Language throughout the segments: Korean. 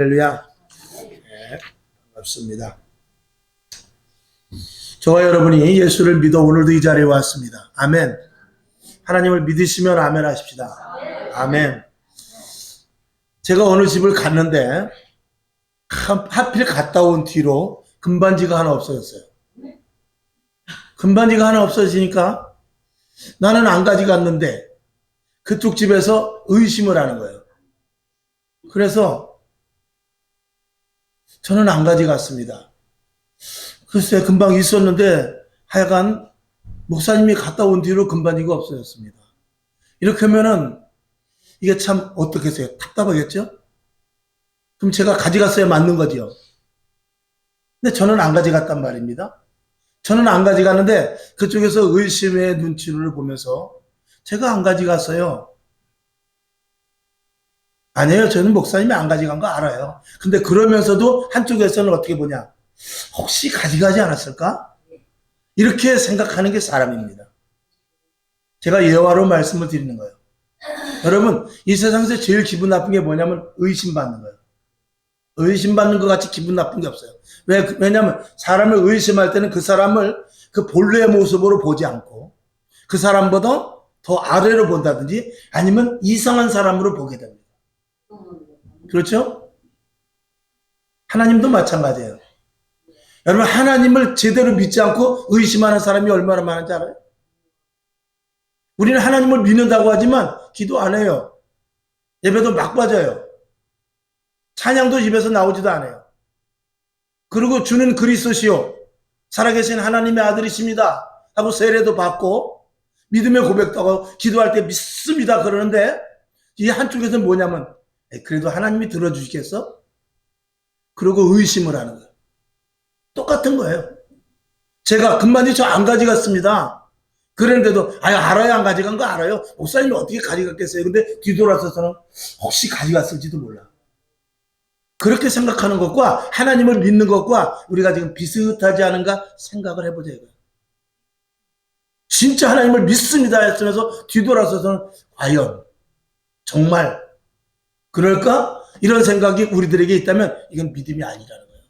할렐루야. 네, 반갑습니다. 저와 여러분이 예수를 믿어 오늘도 이 자리에 왔습니다. 아멘. 하나님을 믿으시면 아멘 하십시다. 아멘. 제가 어느 집을 갔는데 하필 갔다 온 뒤로 금반지가 하나 없어졌어요. 금반지가 하나 없어지니까 나는 안 가져갔는데 그쪽 집에서 의심을 하는 거예요. 그래서 저는 안 가져갔습니다. 글쎄 금방 있었는데 하여간 목사님이 갔다 온 뒤로 금반지가 없어졌습니다. 이렇게 하면은 이게 참 어떻겠어요? 답답하겠죠? 그럼 제가 가져갔어야 맞는 거죠. 근데 저는 안 가져갔단 말입니다. 저는 안 가져갔는데 그쪽에서 의심의 눈치를 보면서 제가 안 가져갔어요. 아니에요. 저는 목사님이 안 가져간 거 알아요. 근데 그러면서도 한쪽에서는 어떻게 보냐. 혹시 가져가지 않았을까? 이렇게 생각하는 게 사람입니다. 제가 예화로 말씀을 드리는 거예요. 여러분, 이 세상에서 제일 기분 나쁜 게 뭐냐면 의심받는 거예요. 의심받는 것 같이 기분 나쁜 게 없어요. 왜냐하면 사람을 의심할 때는 그 사람을 그 본래의 모습으로 보지 않고 그 사람보다 더 아래로 본다든지 아니면 이상한 사람으로 보게 됩니다. 그렇죠? 하나님도 마찬가지예요. 여러분, 하나님을 제대로 믿지 않고 의심하는 사람이 얼마나 많은지 알아요? 우리는 하나님을 믿는다고 하지만 기도 안 해요. 예배도 막 빠져요. 찬양도 입에서 나오지도 않아요. 그리고 주는 그리스도시요 살아계신 하나님의 아들이십니다 하고 세례도 받고 믿음의 고백도 하고 기도할 때 믿습니다 그러는데 이 한쪽에서는 뭐냐면 그래도 하나님이 들어주시겠어? 그러고 의심을 하는 거예요. 똑같은 거예요. 제가 금반지 저 안 가져갔습니다. 그랬는데도 알아요. 안 가져간 거 알아요. 목사님이 어떻게 가져갔겠어요? 근데 뒤돌아서서는 혹시 가져갔을지도 몰라. 그렇게 생각하는 것과 하나님을 믿는 것과 우리가 지금 비슷하지 않은가 생각을 해보자 이거예요. 진짜 하나님을 믿습니다 했으면서 뒤돌아서서는 과연 정말 그럴까? 이런 생각이 우리들에게 있다면 이건 믿음이 아니라는 거예요.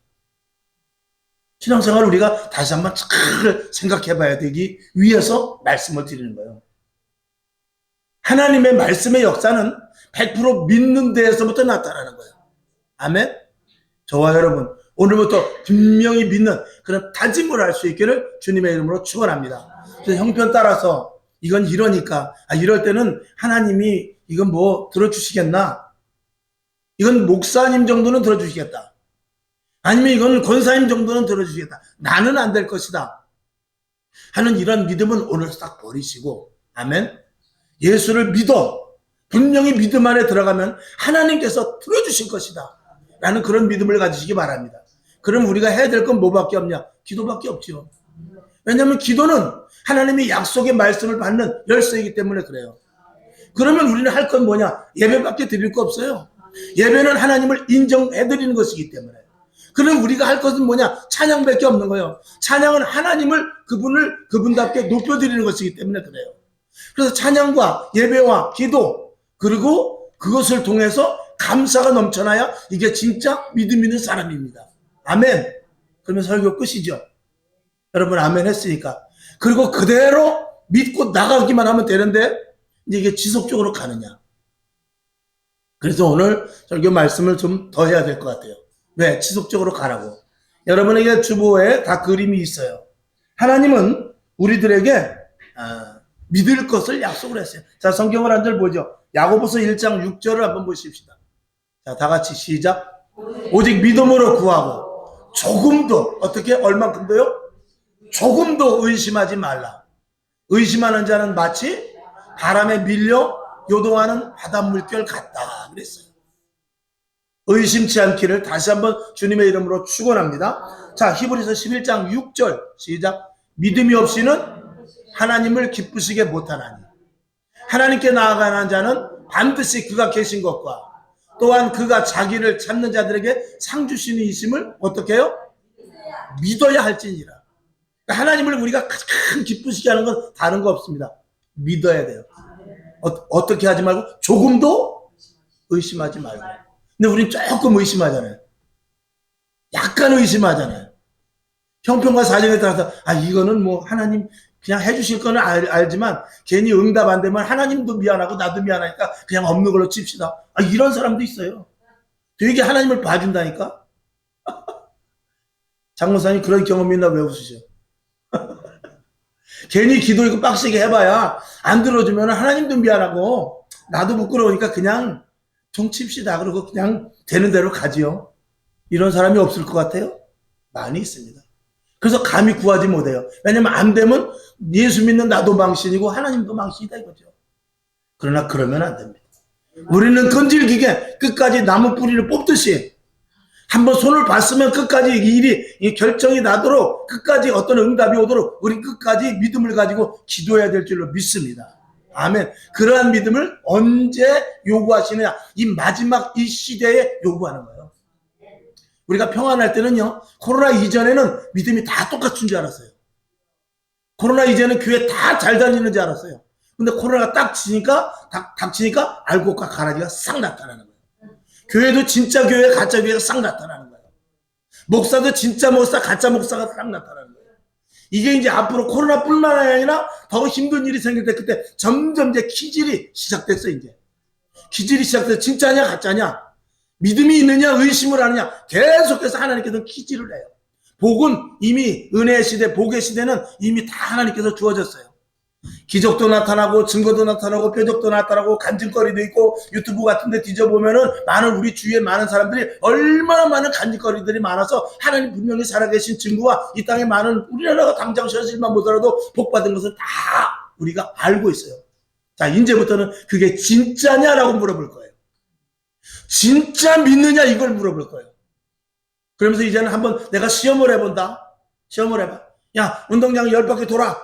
신앙생활을 우리가 다시 한번 잘 생각해 봐야 되기 위해서 말씀을 드리는 거예요. 하나님의 말씀의 역사는 100% 믿는 데에서부터 나타나는 거예요. 아멘? 저와 여러분 오늘부터 분명히 믿는 그런 다짐을 할 수 있기를 주님의 이름으로 축원합니다. 그래서 형편 따라서 이건 이러니까 이럴 때는 하나님이 이건 뭐 들어주시겠나? 이건 목사님 정도는 들어주시겠다. 아니면 이건 권사님 정도는 들어주시겠다. 나는 안 될 것이다. 하는 이런 믿음은 오늘 싹 버리시고 아멘? 예수를 믿어. 분명히 믿음 안에 들어가면 하나님께서 들어주실 것이다. 라는 그런 믿음을 가지시기 바랍니다. 그럼 우리가 해야 될 건 뭐밖에 없냐? 기도밖에 없죠. 왜냐하면 기도는 하나님이 약속의 말씀을 받는 열쇠이기 때문에 그래요. 그러면 우리는 할 건 뭐냐? 예배밖에 드릴 거 없어요. 예배는 하나님을 인정해드리는 것이기 때문에. 그럼 우리가 할 것은 뭐냐? 찬양밖에 없는 거예요. 찬양은 하나님을 그분답게 높여드리는 것이기 때문에 그래요. 그래서 찬양과 예배와 기도 그리고 그것을 통해서 감사가 넘쳐나야 이게 진짜 믿음 있는 사람입니다. 아멘. 그러면 설교 끝이죠. 여러분 아멘 했으니까. 그리고 그대로 믿고 나가기만 하면 되는데 이제 이게 지속적으로 가느냐. 그래서 오늘 설교 말씀을 좀 더 해야 될 것 같아요. 왜? 지속적으로 가라고. 여러분에게 주보에 다 그림이 있어요. 하나님은 우리들에게 믿을 것을 약속을 했어요. 자, 성경을 한 절 보죠. 야고보서 1장 6절을 한번 보십시다. 자, 다 같이 시작. 오직 믿음으로 구하고 조금도 어떻게 얼만큼도요? 조금도 의심하지 말라. 의심하는 자는 마치 바람에 밀려 요동하는 바닷물결 같다 그랬어요. 의심치 않기를 다시 한번 주님의 이름으로 축원합니다. 자, 히브리서 11장 6절 시작. 믿음이 없이는 하나님을 기쁘시게 못하나니 하나님께 나아가는 자는 반드시 그가 계신 것과 또한 그가 자기를 찾는 자들에게 상 주시는 이심을 어떻게 해요? 믿어야 할지니라. 하나님을 우리가 가장 기쁘시게 하는 건 다른 거 없습니다. 믿어야 돼요. 어떻게 하지 말고 조금도 의심하지 말고. 근데 우린 조금 의심하잖아요. 약간 의심하잖아요. 형편과 사정에 따라서 이거는 뭐 하나님 그냥 해주실 거는 알지만 괜히 응답 안 되면 하나님도 미안하고 나도 미안하니까 그냥 없는 걸로 칩시다. 이런 사람도 있어요. 되게 하나님을 봐준다니까. 장로사님 그런 경험이 있나 왜 웃으셔? 괜히 기도 이거 빡세게 해봐야 안 들어주면 하나님도 미안하고 나도 부끄러우니까 그냥 종칩시다. 그러고 그냥 되는 대로 가지요. 이런 사람이 없을 것 같아요? 많이 있습니다. 그래서 감히 구하지 못해요. 왜냐면 안 되면 예수 믿는 나도 망신이고 하나님도 망신이다 이거죠. 그러나 그러면 안 됩니다. 우리는 끈질기게 끝까지 나무 뿌리를 뽑듯이 한번 손을 봤으면 끝까지 이 결정이 나도록 끝까지 어떤 응답이 오도록 우리 끝까지 믿음을 가지고 기도해야 될 줄로 믿습니다. 아멘. 그러한 믿음을 언제 요구하시느냐? 이 마지막 이 시대에 요구하는 거예요. 우리가 평안할 때는요, 코로나 이전에는 믿음이 다 똑같은 줄 알았어요. 코로나 이전에는 교회 다 잘 다니는 줄 알았어요. 근데 코로나가 닥치니까 알곡과 가라지가 싹 나타나는 거예요. 교회도 진짜 교회, 가짜 교회가 싹 나타나는 거예요. 목사도 진짜 목사, 가짜 목사가 싹 나타나는 거예요. 이게 이제 앞으로 코로나뿐만 아니라 더 힘든 일이 생길 때 그때 점점 이제 기질이 시작됐어, 이제. 기질이 시작돼서 진짜냐, 가짜냐? 믿음이 있느냐, 의심을 하느냐? 계속해서 하나님께서 기질을 해요. 복은 이미 은혜의 시대, 복의 시대는 이미 다 하나님께서 주어졌어요. 기적도 나타나고 증거도 나타나고 표적도 나타나고 간증거리도 있고 유튜브 같은 데 뒤져보면은 우리 주위에 많은 사람들이 얼마나 많은 간증거리들이 많아서 하나님 분명히 살아계신 증거와 이 땅에 많은 우리나라가 당장 현실만 보더라도 복받은 것을 다 우리가 알고 있어요. 자, 이제부터는 그게 진짜냐라고 물어볼 거예요. 진짜 믿느냐 이걸 물어볼 거예요. 그러면서 이제는 한번 내가 시험을 해본다. 시험을 해봐. 야, 운동장 10바퀴 돌아.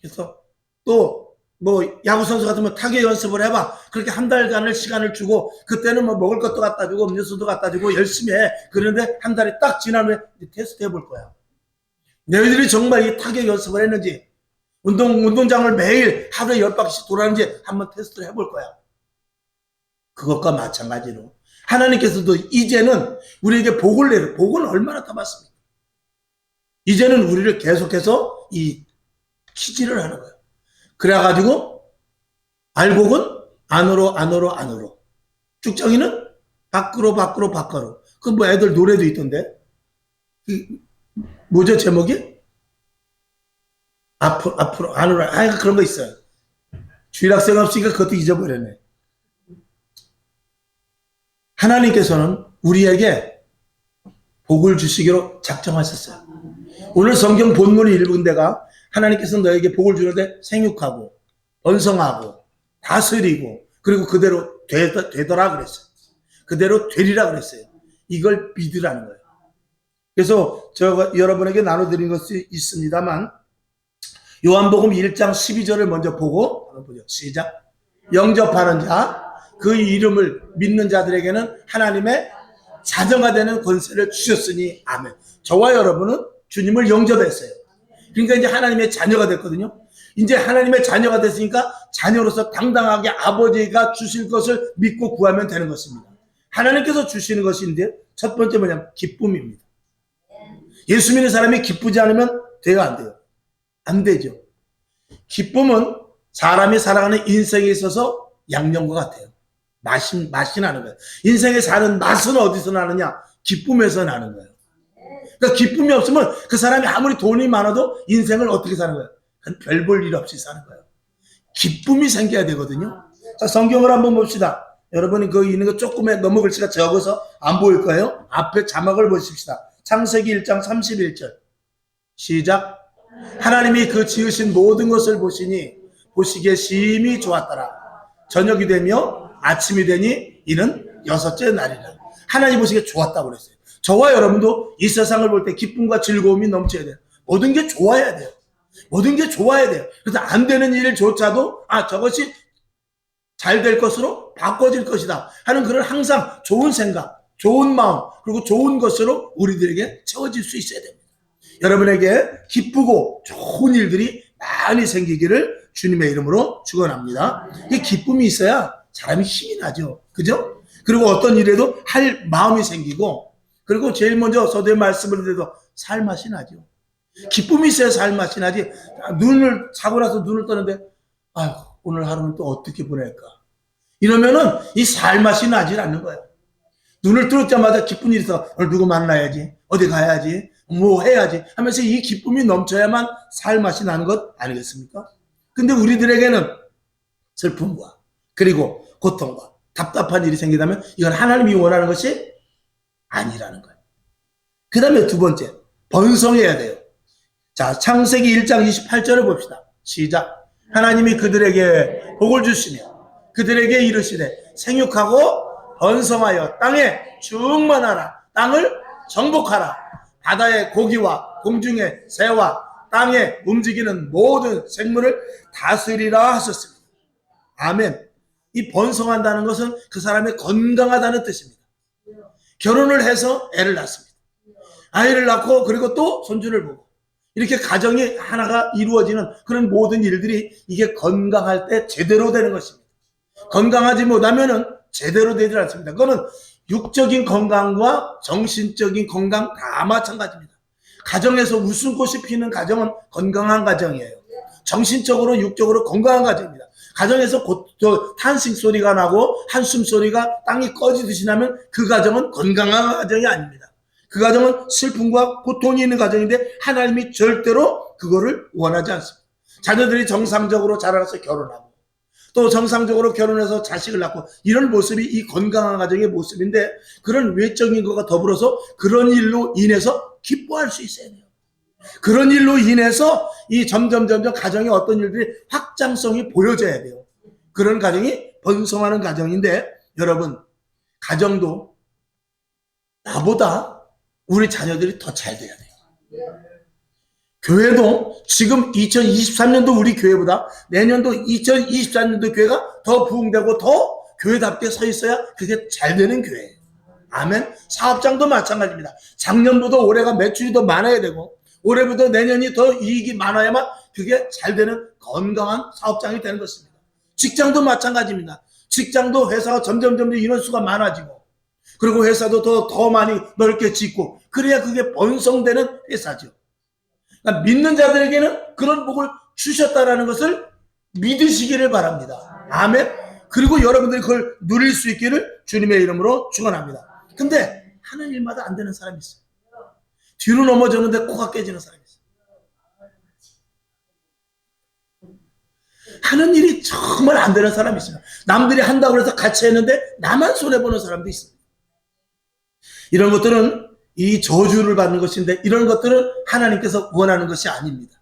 그래서 또 뭐 야구선수 같으면 타격 연습을 해봐. 그렇게 한 달간을 시간을 주고 그때는 뭐 먹을 것도 갖다 주고 음료수도 갖다 주고 열심히 해. 그런데 한 달이 딱 지난 후에 테스트 해볼 거야. 너희들이 정말 이 타격 연습을 했는지 운동장을 매일 하루에 10바퀴씩 돌았는지 한번 테스트를 해볼 거야. 그것과 마찬가지로 하나님께서도 이제는 우리에게 복을 내려. 복은 얼마나 더 많습니까? 이제는 우리를 계속해서 이 키질을 하는 거예요. 그래가지고 알곡은 안으로 쭉정이는 밖으로. 그 뭐 애들 노래도 있던데. 뭐죠 제목이? 앞으로 안으로. 그런 거 있어요. 주일학생 없으니까 그것도 잊어버렸네. 하나님께서는 우리에게 복을 주시기로 작정하셨어요. 오늘 성경 본문을 읽은 데가 하나님께서 너에게 복을 주는데 생육하고 번성하고 다스리고 그리고 그대로 되더라 그랬어요. 그대로 되리라 그랬어요. 이걸 믿으라는 거예요. 그래서 제가 여러분에게 나눠드린 것이 있습니다만 요한복음 1장 12절을 먼저 보고 보죠. 시작. 영접하는 자 그 이름을 믿는 자들에게는 하나님의 자녀가 되는 권세를 주셨으니 아멘. 저와 여러분은 주님을 영접했어요. 그러니까 이제 하나님의 자녀가 됐거든요. 이제 하나님의 자녀가 됐으니까 자녀로서 당당하게 아버지가 주실 것을 믿고 구하면 되는 것입니다. 하나님께서 주시는 것인데 첫 번째 뭐냐면 기쁨입니다. 예수 믿는 사람이 기쁘지 않으면 돼요, 안 돼요? 안 되죠. 기쁨은 사람이 살아가는 인생에 있어서 양념과 같아요. 맛이 나는 거예요. 인생에 사는 맛은 어디서 나느냐? 기쁨에서 나는 거예요. 그러니까 기쁨이 없으면 그 사람이 아무리 돈이 많아도 인생을 어떻게 사는 거예요? 별 볼 일 없이 사는 거예요. 기쁨이 생겨야 되거든요. 자, 성경을 한번 봅시다. 여러분이 거기 있는 거 조금의 너무 글씨가 적어서 안 보일 거예요. 앞에 자막을 보십시다. 창세기 1장 31절. 시작. 하나님이 그 지으신 모든 것을 보시기에 심히 좋았더라. 저녁이 되며 아침이 되니 이는 6째 날이라. 하나님 보시기에 좋았다고 그랬어요. 저와 여러분도 이 세상을 볼 때 기쁨과 즐거움이 넘쳐야 돼요. 모든 게 좋아야 돼요. 모든 게 좋아야 돼요. 그래서 안 되는 일조차도 저것이 잘 될 것으로 바꿔질 것이다 하는 그런 항상 좋은 생각, 좋은 마음 그리고 좋은 것으로 우리들에게 채워질 수 있어야 됩니다. 여러분에게 기쁘고 좋은 일들이 많이 생기기를 주님의 이름으로 축원합니다. 이 기쁨이 있어야 사람이 힘이 나죠. 그죠? 그리고 어떤 일에도 할 마음이 생기고, 그리고 제일 먼저 서두에 말씀을 드려도 살맛이 나죠. 기쁨이 있어야 살맛이 나지. 눈을 자고 나서 눈을 떠는데 아유, 오늘 하루는 또 어떻게 보낼까, 이러면은 이 살맛이 나질 않는 거예요. 눈을 뜨자마자 기쁜 일이 있어. 오늘 누구 만나야지, 어디 가야지, 뭐 해야지 하면서 이 기쁨이 넘쳐야만 살맛이 나는 것 아니겠습니까? 근데 우리들에게는 슬픔과 그리고 고통과 답답한 일이 생기다면 이건 하나님이 원하는 것이 아니라는 거예요. 그 다음에 두 번째, 번성해야 돼요. 자, 창세기 1장 28절을 봅시다. 시작. 하나님이 그들에게 복을 주시며 그들에게 이르시되 생육하고 번성하여 땅에 충만하라. 땅을 정복하라. 바다의 고기와 공중의 새와 땅에 움직이는 모든 생물을 다스리라 하셨습니다. 아멘. 이 번성한다는 것은 그 사람이 건강하다는 뜻입니다. 결혼을 해서 애를 낳습니다. 아이를 낳고 그리고 또 손주를 보고 이렇게 가정이 하나가 이루어지는 그런 모든 일들이 이게 건강할 때 제대로 되는 것입니다. 건강하지 못하면은 제대로 되지 않습니다. 그거는 육적인 건강과 정신적인 건강 다 마찬가지입니다. 가정에서 웃음꽃이 피는 가정은 건강한 가정이에요. 정신적으로 육적으로 건강한 가정입니다. 가정에서 탄식 소리가 나고 한숨 소리가 땅이 꺼지듯이 나면 그 가정은 건강한 가정이 아닙니다. 그 가정은 슬픔과 고통이 있는 가정인데 하나님이 절대로 그거를 원하지 않습니다. 자녀들이 정상적으로 자라나서 결혼하고 또 정상적으로 결혼해서 자식을 낳고 이런 모습이 이 건강한 가정의 모습인데, 그런 외적인 것과 더불어서 그런 일로 인해서 기뻐할 수 있어야 돼요. 그런 일로 인해서 이 점점 가정의 어떤 일들이 확장성이 보여져야 돼요. 그런 가정이 번성하는 가정인데, 여러분, 가정도 나보다 우리 자녀들이 더 잘 돼야 돼요. 교회도 지금 2023년도 우리 교회보다 내년도 2024년도 교회가 더 부흥되고 더 교회답게 서 있어야 그게 잘 되는 교회예요. 아멘. 사업장도 마찬가지입니다. 작년보다 올해가 매출이 더 많아야 되고 올해보다 내년이 더 이익이 많아야만 그게 잘 되는 건강한 사업장이 되는 것입니다. 직장도 마찬가지입니다. 직장도 회사가 점점 인원수가 많아지고 그리고 회사도 더 많이 넓게 짓고 그래야 그게 번성되는 회사죠. 그러니까 믿는 자들에게는 그런 복을 주셨다라는 것을 믿으시기를 바랍니다. 아멘. 그리고 여러분들이 그걸 누릴 수 있기를 주님의 이름으로 축원합니다. 근데 하는 일마다 안 되는 사람이 있어요. 뒤로 넘어졌는데 코가 깨지는 사람이 있어요. 하는 일이 정말 안 되는 사람이 있어요. 남들이 한다고 해서 같이 했는데 나만 손해보는 사람도 있습니다. 이런 것들은 이 저주를 받는 것인데 이런 것들은 하나님께서 원하는 것이 아닙니다.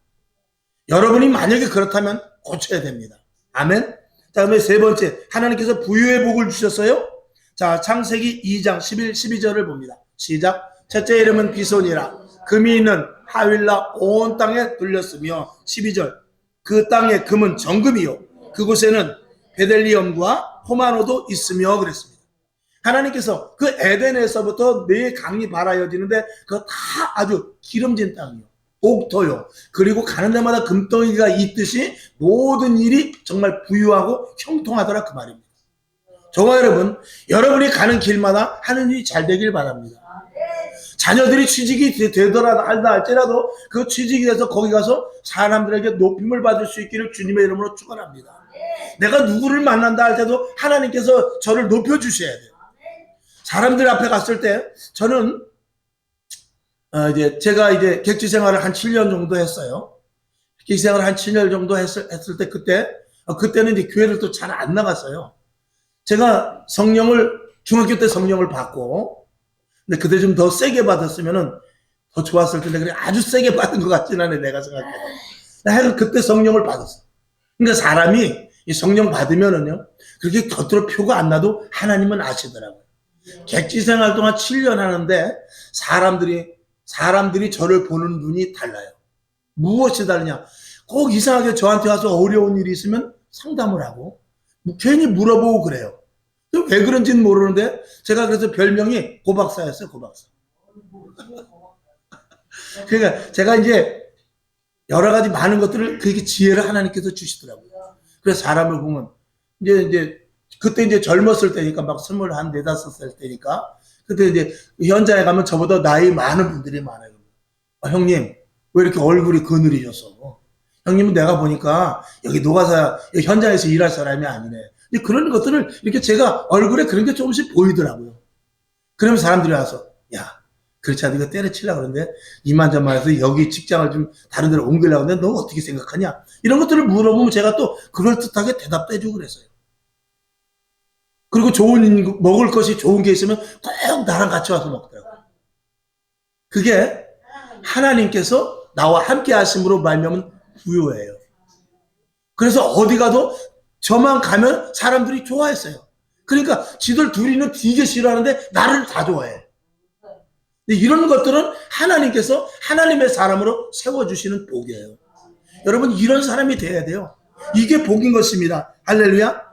여러분이 만약에 그렇다면 고쳐야 됩니다. 아멘. 자, 그다음에 세 번째, 하나님께서 부유의 복을 주셨어요. 자, 창세기 2장 11, 12절을 봅니다. 시작. 첫째 이름은 비손이라. 금이 있는 하윌라 온 땅에 둘렸으며 12절. 그 땅의 금은 정금이요 그곳에는 베델리엄과 포마노도 있으며 그랬습니다. 하나님께서 그 에덴에서부터 네 강이 발하여지는데 그거 다 아주 기름진 땅이요, 옥토요, 그리고 가는 데마다 금덩이가 있듯이 모든 일이 정말 부유하고 형통하더라 그 말입니다. 저와 여러분, 여러분이 가는 길마다 하는 일이 잘 되길 바랍니다. 자녀들이 취직이 되더라도 할지라도 그 취직이 돼서 거기 가서 사람들에게 높임을 받을 수 있기를 주님의 이름으로 축원합니다. 내가 누구를 만난다 할 때도 하나님께서 저를 높여주셔야 돼요. 사람들 앞에 갔을 때 저는 제가 이제 객지 생활을 한 7년 정도 했어요. 객지 생활을 한 7년 정도 했을 때 그때는 이제 교회를 또 잘 안 나갔어요. 제가 중학교 때 성령을 받고, 근데 그때 좀 더 세게 받았으면은 더 좋았을 텐데, 그래 아주 세게 받은 것 같진 않네, 내가 생각해도. 하여간 그때 성령을 받았어. 그러니까 사람이 이 성령 받으면은요, 그렇게 겉으로 표가 안 나도 하나님은 아시더라고요. 객지 생활 동안 7년 하는데 사람들이 저를 보는 눈이 달라요. 무엇이 다르냐? 꼭 이상하게 저한테 와서 어려운 일이 있으면 상담을 하고 괜히 물어보고 그래요. 왜 그런지는 모르는데 제가 그래서 별명이 고박사였어요. 고박사. 그러니까 제가 이제 여러 가지 많은 것들을 그렇게 지혜를 하나님께서 주시더라고요. 그래서 사람을 보면 이제 그때 이제 젊었을 때니까 막 24~5살 때니까 그때 이제 현장에 가면 저보다 나이 많은 분들이 많아요. 형님 왜 이렇게 얼굴이 그늘이셨어? 형님은 내가 보니까 여기 노가사 현장에서 일할 사람이 아니네. 그런 것들을 이렇게 제가 얼굴에 그런 게 조금씩 보이더라고요. 그러면 사람들이 와서 야 그렇지 않아 이거 때려치려고 그러는데 이만저만 해서 여기 직장을 좀 다른 데로 옮기려고 하는데 너 어떻게 생각하냐? 이런 것들을 물어보면 제가 또 그럴듯하게 대답도 해주고 그랬어요. 그리고 먹을 것이 좋은 게 있으면 꼭 나랑 같이 와서 먹더라고요. 그게 하나님께서 나와 함께 하심으로 말미암은 부요예요. 그래서 어디 가도 저만 가면 사람들이 좋아했어요. 그러니까 지들 둘이는 되게 싫어하는데 나를 다 좋아해. 이런 것들은 하나님께서 하나님의 사람으로 세워주시는 복이에요. 여러분 이런 사람이 돼야 돼요. 이게 복인 것입니다. 할렐루야.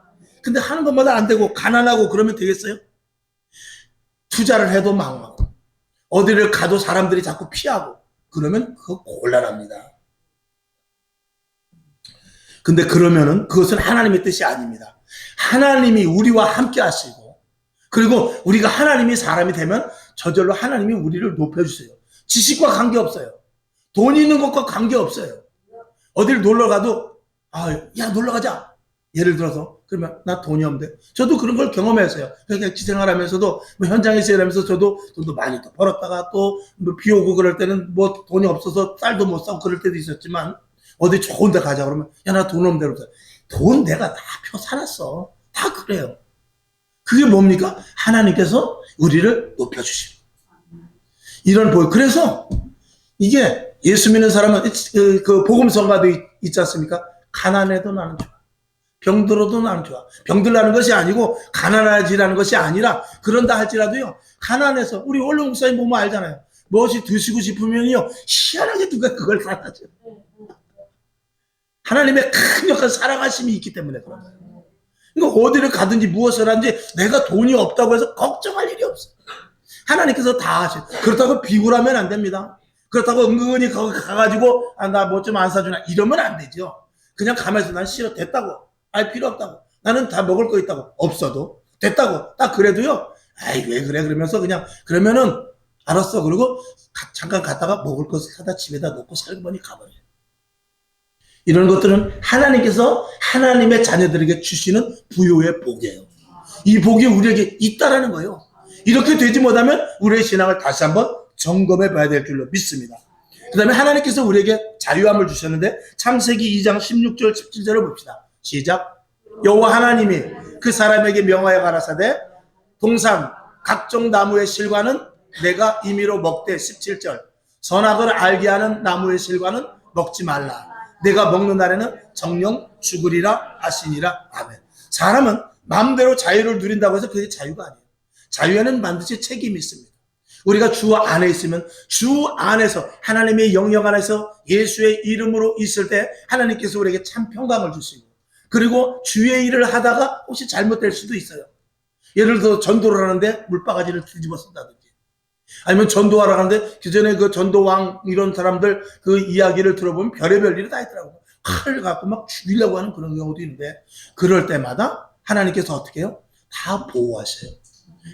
근데 하는 것마다 안 되고 가난하고 그러면 되겠어요? 투자를 해도 망하고 어디를 가도 사람들이 자꾸 피하고 그러면 그거 곤란합니다. 근데 그러면은 그것은 하나님의 뜻이 아닙니다. 하나님이 우리와 함께 하시고 그리고 우리가 하나님이 사람이 되면 저절로 하나님이 우리를 높여주세요. 지식과 관계없어요. 돈 있는 것과 관계없어요. 어딜 놀러 가도 야 놀러 가자. 예를 들어서 그러면 나 돈이 없는데 저도 그런 걸 경험했어요. 그러니까 기생활하면서도 뭐 현장에서 일하면서 저도 돈도 많이 또 벌었다가 또 비 오고 그럴 때는 뭐 돈이 없어서 쌀도 못 사고 그럴 때도 있었지만 어디 좋은 데 가자 그러면 야 나 돈 없는 데로 돈 내가 다 펴 살았어. 다 그래요. 그게 뭡니까? 하나님께서 우리를 높여주시고 이런 복. 그래서 이게 예수 믿는 사람은 그 복음성가도 있지 않습니까? 가난해도 나는 좋아. 병들어도 나는 좋아. 병들라는 것이 아니고 가난하지라는 것이 아니라 그런다 할지라도요. 가난해서 우리 원로 목사님 보면 알잖아요. 무엇이 드시고 싶으면요. 희한하게 누가 그걸 사라져. 하나님의 큰 역할 사랑하심이 있기 때문에 그런 거예요. 그러니까 어디를 가든지 무엇을 하든지 내가 돈이 없다고 해서 걱정할 일이 없어요. 하나님께서 다 하셔요. 그렇다고 비굴하면 안 됩니다. 그렇다고 은근히 거기 가가지고 나 뭐 좀 안 사주나 이러면 안 되죠. 그냥 가면서 난 싫어 됐다고. 필요 없다고. 나는 다 먹을 거 있다고. 없어도 됐다고. 딱 그래도요. 왜 그래 그러면서 그냥 그러면은 알았어. 그리고 잠깐 갔다가 먹을 것을 사다 집에다 놓고 살고보니 가버려요. 이런 것들은 하나님께서 하나님의 자녀들에게 주시는 부요의 복이에요. 이 복이 우리에게 있다라는 거예요. 이렇게 되지 못하면 우리의 신앙을 다시 한번 점검해 봐야 될 줄로 믿습니다. 그 다음에 하나님께서 우리에게 자유함을 주셨는데 창세기 2장 16절 17절을 봅시다. 시작. 여호와 하나님이 그 사람에게 명하여 가라사대 동산 각종 나무의 실과는 내가 임의로 먹되 17절 선악을 알게 하는 나무의 실과는 먹지 말라. 내가 먹는 날에는 정령 죽으리라 하시니라. 아멘. 사람은 마음대로 자유를 누린다고 해서 그게 자유가 아니에요. 자유에는 반드시 책임이 있습니다. 우리가 주 안에 있으면 주 안에서 하나님의 영역 안에서 예수의 이름으로 있을 때 하나님께서 우리에게 참 평강을 주시고 그리고 주의 일을 하다가 혹시 잘못될 수도 있어요. 예를 들어 전도를 하는데 물바가지를 뒤집어 쓴다든지 아니면 전도하러 가는데 그전에 그 전도왕 이런 사람들 그 이야기를 들어보면 별의별 일이 다 있더라고요. 칼을 갖고 막 죽이려고 하는 그런 경우도 있는데 그럴 때마다 하나님께서 어떻게 해요? 다 보호하세요.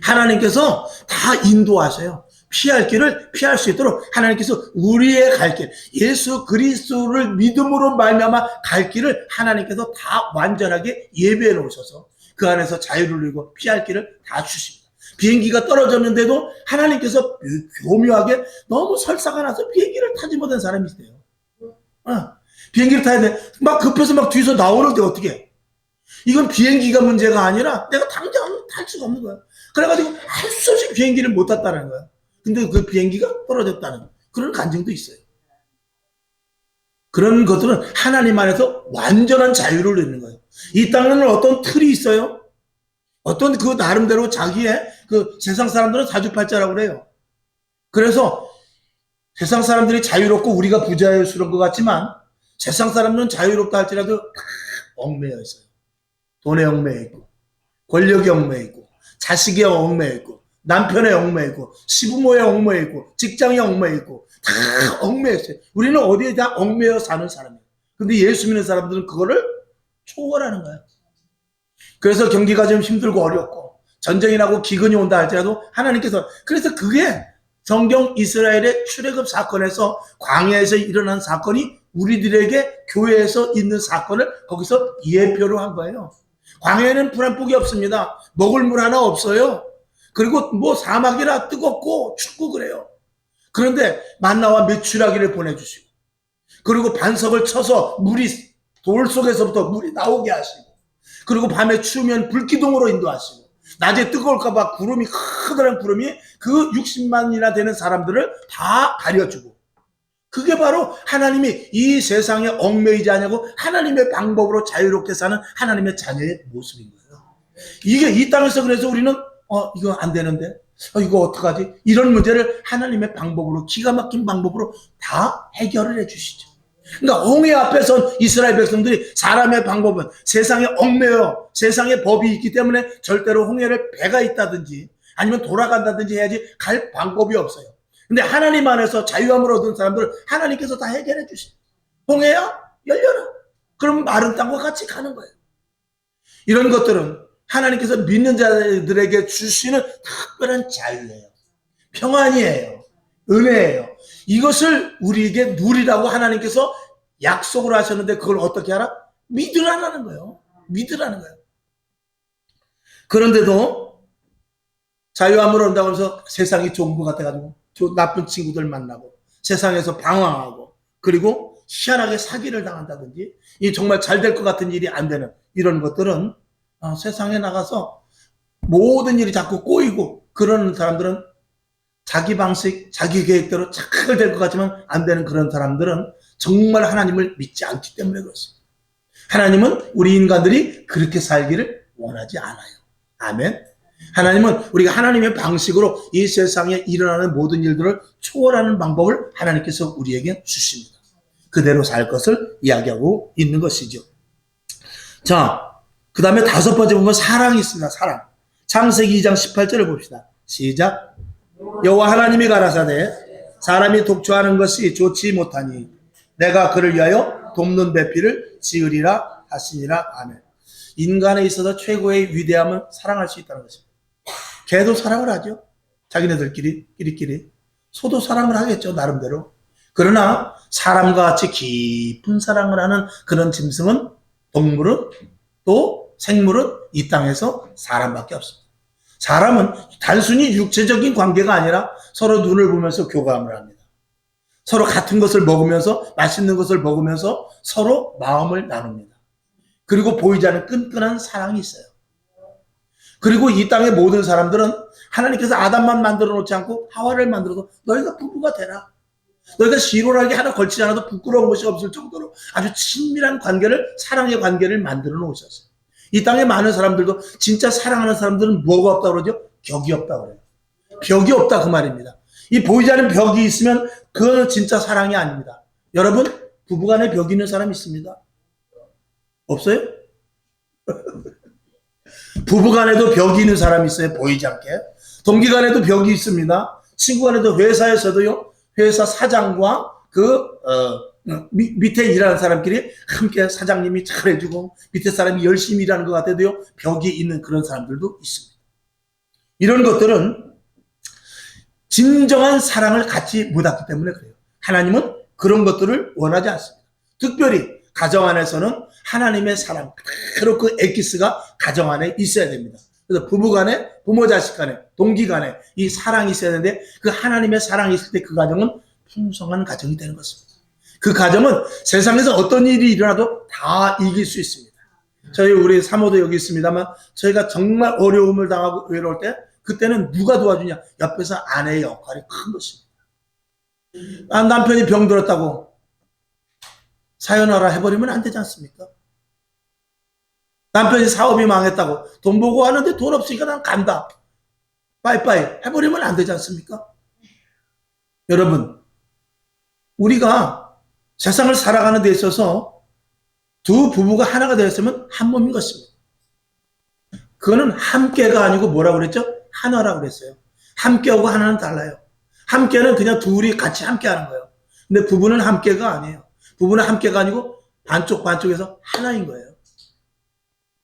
하나님께서 다 인도하세요. 피할 길을 피할 수 있도록 하나님께서 우리의 갈 길, 예수 그리스도를 믿음으로 말미암아 갈 길을 하나님께서 다 완전하게 예배해 놓으셔서 그 안에서 자유를 누리고 피할 길을 다 주십니다. 비행기가 떨어졌는데도 하나님께서 교묘하게 너무 설사가 나서 비행기를 타지 못한 사람이 있어요. 비행기를 타야 돼. 막 급해서 막 뒤에서 나오는데 어떻게 해? 이건 비행기가 문제가 아니라 내가 당장 탈 수가 없는 거야. 그래가지고 할 수 없이 비행기를 못 탔다는 거야. 근데 그 비행기가 떨어졌다는 그런 간증도 있어요. 그런 것들은 하나님 안에서 완전한 자유를 누리는 거예요. 이 땅에는 어떤 틀이 있어요. 어떤 그 나름대로 자기의 그 세상 사람들은 사주팔자라고 그래요. 그래서 세상 사람들이 자유롭고 우리가 부자유스러운 것 같지만 세상 사람들은 자유롭다 할지라도 다 얽매여 있어요. 돈에 얽매여 있고 권력에 얽매여 있고 자식에 얽매여 있고 남편에 얽매여 있고 시부모에 얽매여 있고 직장에 얽매여 있고 다 얽매여 있어요. 우리는 어디에 다 얽매여 사는 사람이에요. 근데 예수 믿는 사람들은 그거를 초월하는 거예요. 그래서 경기가 좀 힘들고 어렵고 전쟁이 나고 기근이 온다 할지라도 하나님께서, 그래서 그게 성경 이스라엘의 출애굽 사건에서 광야에서 일어난 사건이 우리들에게 교회에서 있는 사건을 거기서 예표로 한 거예요. 광야에는 불 한 폭이 없습니다. 먹을 물 하나 없어요. 그리고 뭐 사막이라 뜨겁고 춥고 그래요. 그런데 만나와 메추라기를 보내주시고, 그리고 반석을 쳐서 물이, 돌 속에서부터 물이 나오게 하시고, 그리고 밤에 추우면 불기둥으로 인도하시고, 낮에 뜨거울까봐 구름이, 커다란 구름이 그 60만이나 되는 사람들을 다 가려주고, 그게 바로 하나님이 이 세상에 얽매이지 않냐고 하나님의 방법으로 자유롭게 사는 하나님의 자녀의 모습인 거예요. 이게 이 땅에서, 그래서 우리는 이거 안 되는데, 이거 어떡하지? 이런 문제를 하나님의 방법으로, 기가 막힌 방법으로 다 해결을 해주시죠. 그러니까 홍해 앞에 선 이스라엘 백성들이, 사람의 방법은 세상에 얽매여 세상의 법이 있기 때문에 절대로 홍해를 배가 있다든지 아니면 돌아간다든지 해야지 갈 방법이 없어요. 근데 하나님 안에서 자유함을 얻은 사람들은 하나님께서 다 해결해 주시죠. 홍해야 열려라. 그럼 마른 땅과 같이 가는 거예요. 이런 것들은 하나님께서 믿는 자들에게 주시는 특별한 자유예요. 평안이에요. 은혜예요. 이것을 우리에게 누리라고 하나님께서 약속을 하셨는데, 그걸 어떻게 하라? 믿으라는 거예요. 믿으라는 거예요. 그런데도 자유함을 얻는다고 해서 세상이 좋은 것 같아가지고 나쁜 친구들 만나고 세상에서 방황하고, 그리고 희한하게 사기를 당한다든지, 이 정말 잘 될 것 같은 일이 안 되는 이런 것들은 세상에 나가서 모든 일이 자꾸 꼬이고, 그런 사람들은 자기 방식, 자기 계획대로 잘 될 것 같지만 안 되는 그런 사람들은 정말 하나님을 믿지 않기 때문에 그렇습니다. 하나님은 우리 인간들이 그렇게 살기를 원하지 않아요. 아멘. 하나님은 우리가 하나님의 방식으로 이 세상에 일어나는 모든 일들을 초월하는 방법을 하나님께서 우리에게 주십니다. 그대로 살 것을 이야기하고 있는 것이죠. 자, 그 다음에 다섯 번째 보면 사랑이 있습니다. 사랑. 창세기 2장 18절을 봅시다. 시작. 여호와 하나님이 가라사대 사람이 독초하는 것이 좋지 못하니 내가 그를 위하여 돕는 배필을 지으리라 하시니라. 아멘. 인간에 있어서 최고의 위대함은 사랑할 수 있다는 것입니다. 개도 사랑을 하죠. 자기네들끼리. 소도 사랑을 하겠죠, 나름대로. 그러나 사람과 같이 깊은 사랑을 하는 그런 짐승은, 동물은, 또 생물은 이 땅에서 사람밖에 없습니다. 사람은 단순히 육체적인 관계가 아니라 서로 눈을 보면서 교감을 합니다. 서로 같은 것을 먹으면서, 맛있는 것을 먹으면서 서로 마음을 나눕니다. 그리고 보이지 않는 끈끈한 사랑이 있어요. 그리고 이 땅의 모든 사람들은 하나님께서 아담만 만들어 놓지 않고 하와를 만들어서 너희가 부부가 되라. 너희가 시로라기 하나 걸치지 않아도 부끄러운 것이 없을 정도로 아주 친밀한 관계를, 사랑의 관계를 만들어 놓으셨어요. 이 땅에 많은 사람들도 진짜 사랑하는 사람들은 뭐가 없다고 그러죠? 벽이 없다고 그래요. 벽이 없다 그 말입니다. 이 보이지 않는 벽이 있으면 그거는 진짜 사랑이 아닙니다. 여러분, 부부간에 벽이 있는 사람 있습니다. 없어요? 부부간에도 벽이 있는 사람이 있어요. 보이지 않게. 동기간에도 벽이 있습니다. 친구간에도, 회사에서도요. 회사 사장과 밑에 일하는 사람끼리 함께 사장님이 잘해주고 밑에 사람이 열심히 일하는 것 같아도요. 벽이 있는 그런 사람들도 있습니다. 이런 것들은 진정한 사랑을 갖지 못했기 때문에 그래요. 하나님은 그런 것들을 원하지 않습니다. 특별히 가정 안에서는 하나님의 사랑, 그대로 그 엑기스가 가정 안에 있어야 됩니다. 그래서 부부 간에, 부모 자식 간에, 동기 간에 이 사랑이 있어야 되는데, 그 하나님의 사랑이 있을 때 그 가정은 풍성한 가정이 되는 것입니다. 그 가정은 세상에서 어떤 일이 일어나도 다 이길 수 있습니다. 우리 사모도 여기 있습니다만, 저희가 정말 어려움을 당하고 외로울 때, 그때는 누가 도와주냐? 옆에서 아내의 역할이 큰 것입니다. 남편이 병들었다고 사연하라 해버리면 안 되지 않습니까? 남편이 사업이 망했다고 돈 보고 하는데 돈 없으니까 난 간다, 빠이빠이 해버리면 안 되지 않습니까? 여러분, 우리가 세상을 살아가는 데 있어서 두 부부가 하나가 되었으면 한 몸인 것입니다. 그거는 함께가 아니고 뭐라고 그랬죠? 하나라고 그랬어요. 함께하고 하나는 달라요. 함께는 그냥 둘이 같이 함께하는 거예요. 근데 부부는 함께가 아니에요. 부부는 함께가 아니고 반쪽에서 하나인 거예요.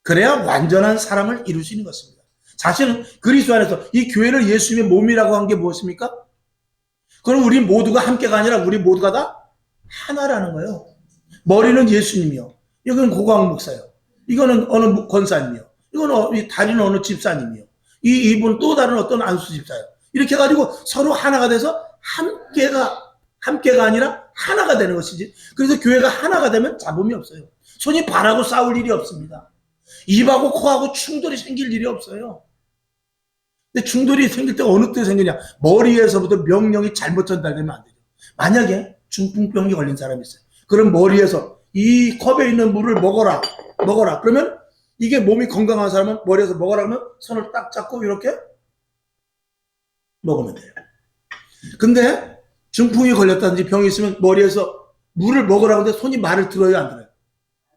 그래야 완전한 사람을 이룰 수 있는 것입니다. 자신은 그리스도 안에서 이 교회를 예수님의 몸이라고 한 게 무엇입니까? 그럼 우리 모두가 함께가 아니라 우리 모두가 다 하나라는 거예요. 머리는 예수님이요. 이건 고광 목사요. 이거는 어느 권사님이요. 이건 다리는 어느 집사님이요. 이분 또 다른 어떤 안수 집사요. 이렇게 해가지고 서로 하나가 돼서 함께가 아니라 하나가 되는 것이지. 그래서 교회가 하나가 되면 잡음이 없어요. 손이 발하고 싸울 일이 없습니다. 입하고 코하고 충돌이 생길 일이 없어요. 근데 충돌이 생길 때 어느 때 생기냐? 머리에서부터 명령이 잘못 전달되면 안 되죠. 만약에 중풍병이 걸린 사람이 있어요. 그럼 머리에서 이 컵에 있는 물을 먹어라. 그러면 이게 몸이 건강한 사람은 머리에서 먹으라 하면 손을 딱 잡고 이렇게 먹으면 돼요. 근데 중풍이 걸렸다든지 병이 있으면 머리에서 물을 먹으라고 하는데 손이 말을 들어요, 안 들어요?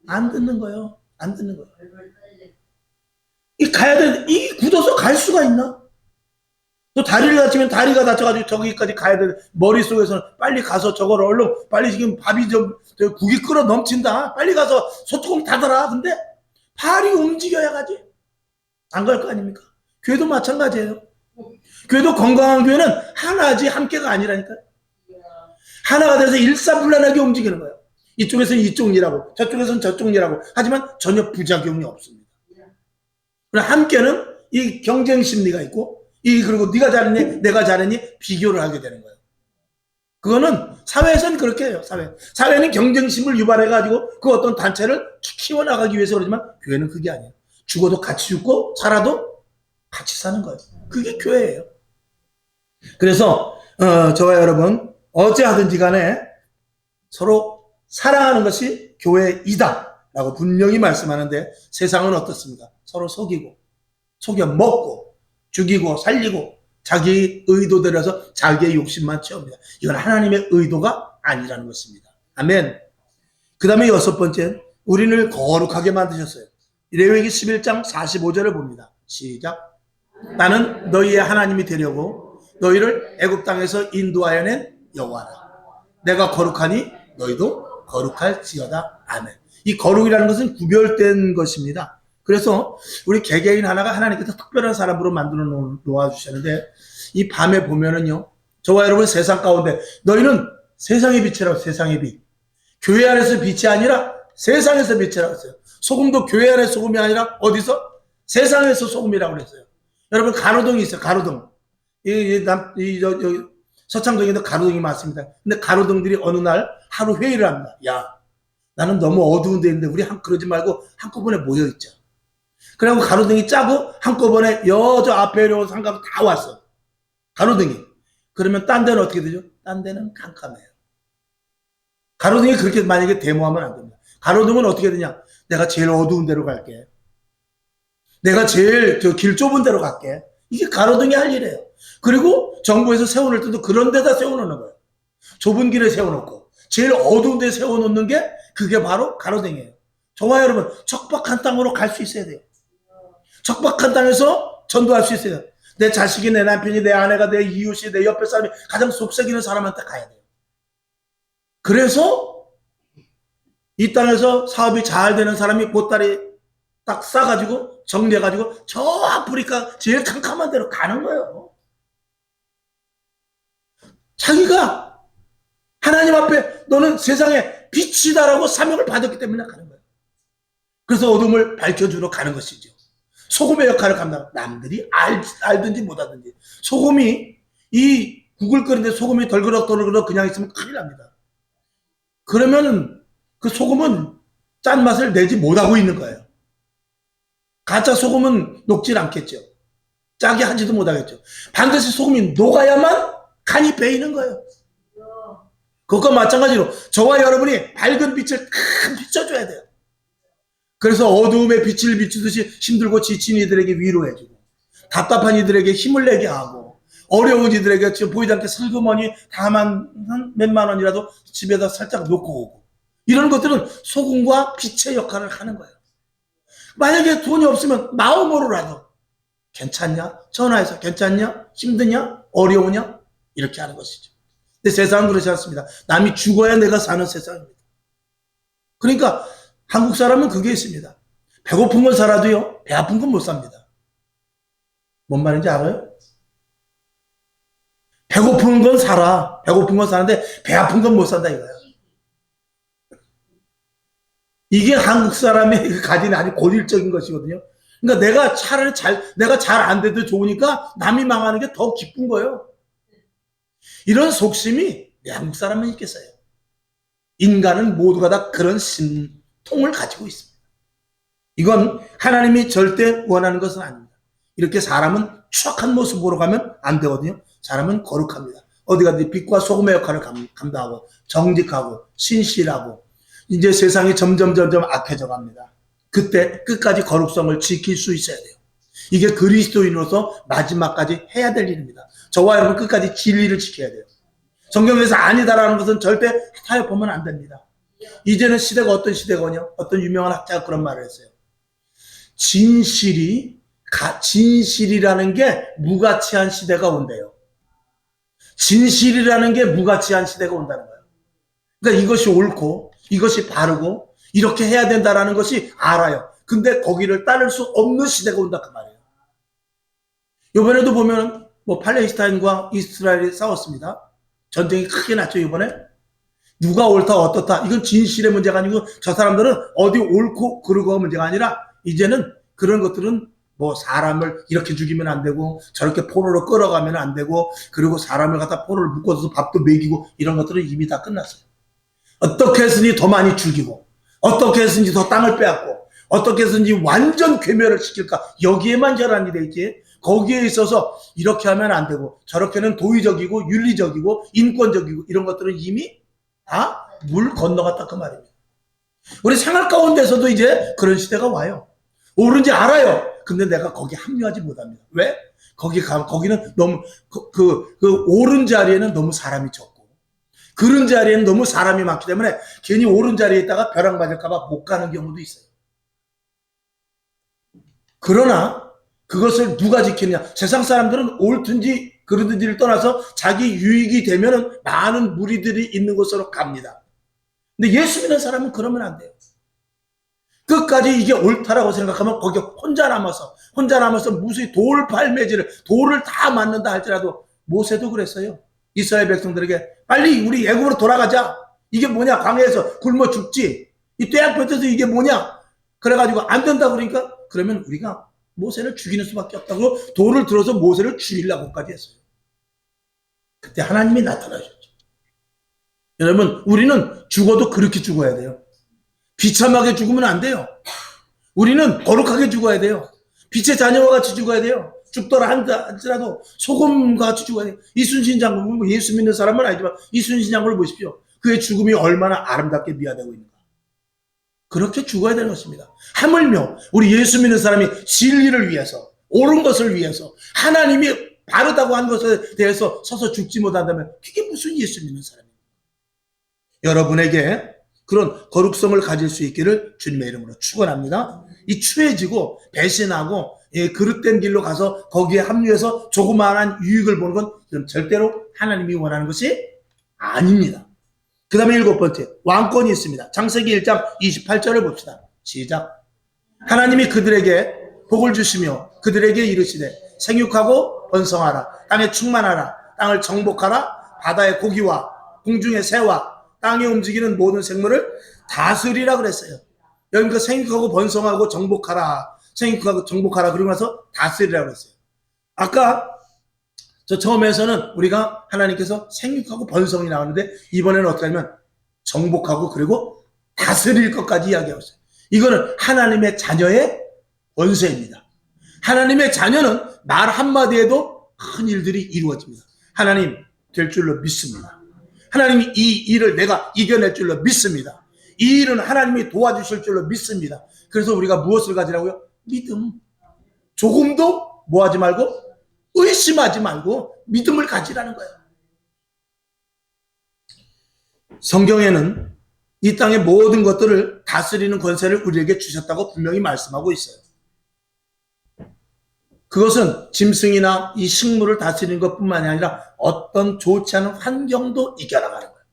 안 듣는 거예요. 안 듣는 거예요. 이 굳어서 갈 수가 있나? 또 다리를 다치면 다리가 다쳐가지고 저기까지 가야 돼. 머릿속에서는 빨리 가서 저걸 얼른 빨리 지금 밥이 국이 끓어 넘친다. 빨리 가서 소뚜껑 닫아라. 근데 발이 움직여야 가지. 안 갈 거 아닙니까? 교회도 마찬가지예요. 교회도 건강한 교회는 하나지 함께가 아니라니까요. 하나가 돼서 일사불란하게 움직이는 거예요. 이쪽에서는 이쪽 일하고 저쪽에서는 저쪽 일하고 하지만 전혀 부작용이 없습니다. 그러나 함께는 이 경쟁 심리가 있고 그리고 네가 잘했니 내가 잘했니 비교를 하게 되는 거예요. 그거는 사회에서는 그렇게 해요. 사회는 경쟁심을 유발해가지고 그 어떤 단체를 키워나가기 위해서 그러지만 교회는 그게 아니에요. 죽어도 같이 죽고 살아도 같이 사는 거예요. 그게 교회예요. 그래서 저와 여러분 어찌하든지 간에 서로 사랑하는 것이 교회이다 라고 분명히 말씀하는데 세상은 어떻습니까? 서로 속여 먹고 죽이고 살리고 자기 의도대로 해서 자기의 욕심만 채웁니다. 이건 하나님의 의도가 아니라는 것입니다. 아멘. 그 다음에 6번째, 우리를 거룩하게 만드셨어요. 레위기 11장 45절을 봅니다. 시작. 나는 너희의 하나님이 되려고 너희를 애굽 땅에서 인도하여 낸 여호와라. 내가 거룩하니 너희도 거룩할지어다. 아멘. 이 거룩이라는 것은 구별된 것입니다. 그래서 우리 개개인 하나가 하나님께서 특별한 사람으로 만들어 놓아주셨는데 이 밤에 보면은요. 저와 여러분 세상 가운데 너희는 세상의 빛이라고 세상의 빛. 교회 안에서 빛이 아니라 세상에서 빛이라고 했어요. 소금도 교회 안에 소금이 아니라 어디서? 세상에서 소금이라고 그랬어요. 여러분 가로등이 있어요. 가로등. 서창동에도 가로등이 많습니다. 근데 가로등들이 어느 날 하루 회의를 합니다. 야, 나는 너무 어두운 데 있는데 우리 그러지 말고 한꺼번에 모여있자. 그래갖고 가로등이 짜고 한꺼번에 저 앞에 상가로 다 왔어. 가로등이. 그러면 딴 데는 어떻게 되죠? 딴 데는 깜깜해요. 가로등이 그렇게 만약에 데모하면 안 됩니다. 가로등은 어떻게 되냐? 내가 제일 어두운 데로 갈게. 내가 제일 길 좁은 데로 갈게. 이게 가로등이 할 일이에요. 그리고 정부에서 세워놓을 때도 그런 데다 세워놓는 거예요. 좁은 길에 세워놓고 제일 어두운 데 세워놓는 게 그게 바로 가로등이에요. 저와 여러분 척박한 땅으로 갈 수 있어야 돼요. 척박한 땅에서 전도할 수 있어요. 내 자식이 내 남편이 내 아내가 내 이웃이 내 옆에 사람이 가장 속삭이는 사람한테 가야 돼요. 그래서 이 땅에서 사업이 잘 되는 사람이 보따리 딱 싸가지고 정리해가지고 저 아프리카 제일 캄캄한 데로 가는 거예요. 자기가 하나님 앞에 너는 세상에 빛이다라고 사명을 받았기 때문에 가는 거예요. 그래서 어둠을 밝혀주러 가는 것이죠. 소금의 역할을 감당. 남들이 알든지 못하든지 소금이 이 국을 끓이는데 소금이 덜그럭 그냥 있으면 큰일 납니다. 그러면 그 소금은 짠맛을 내지 못하고 있는 거예요. 가짜 소금은 녹질 않겠죠. 짜게 하지도 못하겠죠. 반드시 소금이 녹아야만 간이 배이는 거예요. 그것과 마찬가지로 저와 여러분이 밝은 빛을 큰 비춰줘야 돼요. 그래서 어두움에 빛을 비추듯이 힘들고 지친 이들에게 위로해주고 답답한 이들에게 힘을 내게 하고 어려운 이들에게 지금 보이지 않게 슬그머니 다만 몇만 원이라도 집에다 살짝 놓고 오고 이런 것들은 소금과 빛의 역할을 하는 거예요. 만약에 돈이 없으면 마음으로라도 괜찮냐? 전화해서 괜찮냐? 힘드냐? 어려우냐? 이렇게 하는 것이죠. 근데 세상은 그렇지 않습니다. 남이 죽어야 내가 사는 세상입니다. 그러니까 한국 사람은 그게 있습니다. 배고픈 건 살아도요, 배 아픈 건 못 삽니다. 뭔 말인지 알아요? 배고픈 건 살아. 배고픈 건 사는데 배 아픈 건 못 산다 이거야. 이게 한국 사람의 가진 아주 고질적인 것이거든요. 그러니까 내가 차라리 내가 잘 안 돼도 좋으니까 남이 망하는 게 더 기쁜 거예요. 이런 속심이 한국 사람만 있겠어요. 인간은 모두가 다 그런 신통을 가지고 있습니다. 이건 하나님이 절대 원하는 것은 아닙니다. 이렇게 사람은 추악한 모습으로 가면 안 되거든요. 사람은 거룩합니다. 어디 가든지 빛과 소금의 역할을 감당하고 정직하고 신실하고 이제 세상이 점점 악해져 갑니다. 그때 끝까지 거룩성을 지킬 수 있어야 돼요. 이게 그리스도인으로서 마지막까지 해야 될 일입니다. 저와 여러분 끝까지 진리를 지켜야 돼요. 성경에서 아니다라는 것은 절대 타협하면 안 됩니다. 이제는 시대가 어떤 시대거든요. 어떤 유명한 학자가 그런 말을 했어요. 진실이라는 게 무가치한 시대가 온대요. 진실이라는 게 무가치한 시대가 온다는 거예요. 그러니까 이것이 옳고 이것이 바르고 이렇게 해야 된다라는 것이 알아요. 근데 거기를 따를 수 없는 시대가 온다 그 말이에요. 이번에도 보면 뭐 팔레스타인과 이스라엘이 싸웠습니다. 전쟁이 크게 났죠 이번에. 누가 옳다 어떻다 이건 진실의 문제가 아니고 저 사람들은 어디 옳고 그르고가 문제가 아니라 이제는 그런 것들은 뭐 사람을 이렇게 죽이면 안 되고 저렇게 포로로 끌어가면 안 되고 그리고 사람을 갖다 포로를 묶어서 밥도 먹이고 이런 것들은 이미 다 끝났어요. 어떻게 해서든지 더 많이 죽이고 어떻게 해서든지 더 땅을 빼앗고 어떻게 해서든지 완전 괴멸을 시킬까 여기에만 결함이 돼 있지. 거기에 있어서 이렇게 하면 안 되고 저렇게는 도의적이고 윤리적이고 인권적이고 이런 것들은 이미 다 물 건너갔다 그 말입니다. 우리 생활 가운데서도 이제 그런 시대가 와요. 옳은지 알아요. 근데 내가 거기 합류하지 못합니다. 왜? 거기는 너무 그 옳은 자리에는 너무 사람이 적고 그런 자리에는 너무 사람이 많기 때문에 괜히 옳은 자리에 있다가 벼락 맞을까 봐 못 가는 경우도 있어요. 그러나 그것을 누가 지키느냐. 세상 사람들은 옳든지 그러든지를 떠나서 자기 유익이 되면은 많은 무리들이 있는 곳으로 갑니다. 근데 예수 믿는 사람은 그러면 안 돼요. 끝까지 이게 옳다라고 생각하면 거기 혼자 남아서 무수히 돌을 다 맞는다 할지라도 모세도 그랬어요. 이스라엘 백성들에게 빨리 우리 애굽으로 돌아가자. 이게 뭐냐 광야에서 굶어 죽지. 이 떼약볕에서 이게 뭐냐. 그래가지고 안 된다 그러니까 그러면 우리가 모세를 죽이는 수밖에 없다고 돌을 들어서 모세를 죽이려고까지 했어요. 그때 하나님이 나타나셨죠. 여러분 우리는 죽어도 그렇게 죽어야 돼요. 비참하게 죽으면 안 돼요. 우리는 거룩하게 죽어야 돼요. 빛의 자녀와 같이 죽어야 돼요. 죽더라 할지라도 소금과 같이 죽어야 돼요. 이순신 장군, 예수 믿는 사람은 아니지만 이순신 장군을 보십시오. 그의 죽음이 얼마나 아름답게 미화되고 있는가. 그렇게 죽어야 되는 것입니다. 하물며 우리 예수 믿는 사람이 진리를 위해서 옳은 것을 위해서 하나님이 바르다고 한 것에 대해서 서서 죽지 못한다면 그게 무슨 예수 믿는 사람입니까? 여러분에게 그런 거룩성을 가질 수 있기를 주님의 이름으로 축원합니다. 이 추해지고 배신하고 그릇된 길로 가서 거기에 합류해서 조그마한 유익을 보는 건 절대로 하나님이 원하는 것이 아닙니다. 그 다음에 7번째 왕권이 있습니다. 창세기 1장 28절을 봅시다. 시작. 하나님이 그들에게 복을 주시며 그들에게 이르시되 생육하고 번성하라. 땅에 충만하라. 땅을 정복하라. 바다의 고기와 공중의 새와 땅에 움직이는 모든 생물을 다스리라 그랬어요. 여기 그 생육하고 번성하고 정복하라. 생육하고 정복하라. 그러고 나서 다스리라 그랬어요. 아까 저 처음에서는 우리가 하나님께서 생육하고 번성이 나오는데 이번에는 어떻게 하냐면 정복하고 그리고 다스릴 것까지 이야기하고 있어요. 이거는 하나님의 자녀의 권세입니다. 하나님의 자녀는 말 한마디에도 큰 일들이 이루어집니다. 하나님 될 줄로 믿습니다. 하나님이 이 일을 내가 이겨낼 줄로 믿습니다. 이 일은 하나님이 도와주실 줄로 믿습니다. 그래서 우리가 무엇을 가지라고요? 믿음. 조금도 뭐하지 말고 의심하지 말고 믿음을 가지라는 거예요. 성경에는 이 땅의 모든 것들을 다스리는 권세를 우리에게 주셨다고 분명히 말씀하고 있어요. 그것은 짐승이나 이 식물을 다스리는 것뿐만이 아니라 어떤 좋지 않은 환경도 이겨나가는 거예요.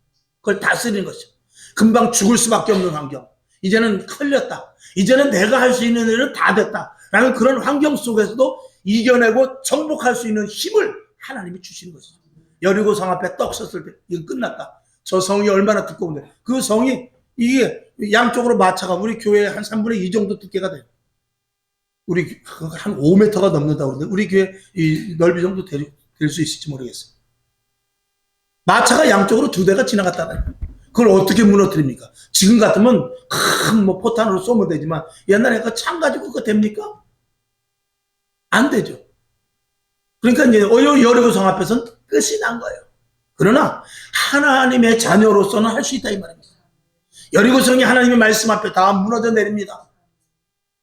그걸 다스리는 것이죠. 금방 죽을 수밖에 없는 환경. 이제는 흘렸다. 이제는 내가 할 수 있는 일은 다 됐다. 라는 그런 환경 속에서도 이겨내고 정복할 수 있는 힘을 하나님이 주시는 것이죠. 여리고 성 앞에 떡 섰을 때 이건 끝났다. 저 성이 얼마나 두꺼운데 그 성이 이게 양쪽으로 마차가 우리 교회 한 3분의 2 정도 두께가 돼요. 우리 한 5m가 넘는다고 그러는데 우리 교회 이 넓이 정도 될 수 있을지 모르겠어요. 마차가 양쪽으로 2대가 지나갔다는 거예요. 그걸 어떻게 무너뜨립니까? 지금 같으면 큰 뭐 포탄으로 쏘면 되지만 옛날에 그 창 가지고 그거 됩니까? 안 되죠. 그러니까 이제 여리고 성 앞에서는 끝이 난 거예요. 그러나 하나님의 자녀로서는 할 수 있다 이 말입니다. 여리고 성이 하나님의 말씀 앞에 다 무너져 내립니다.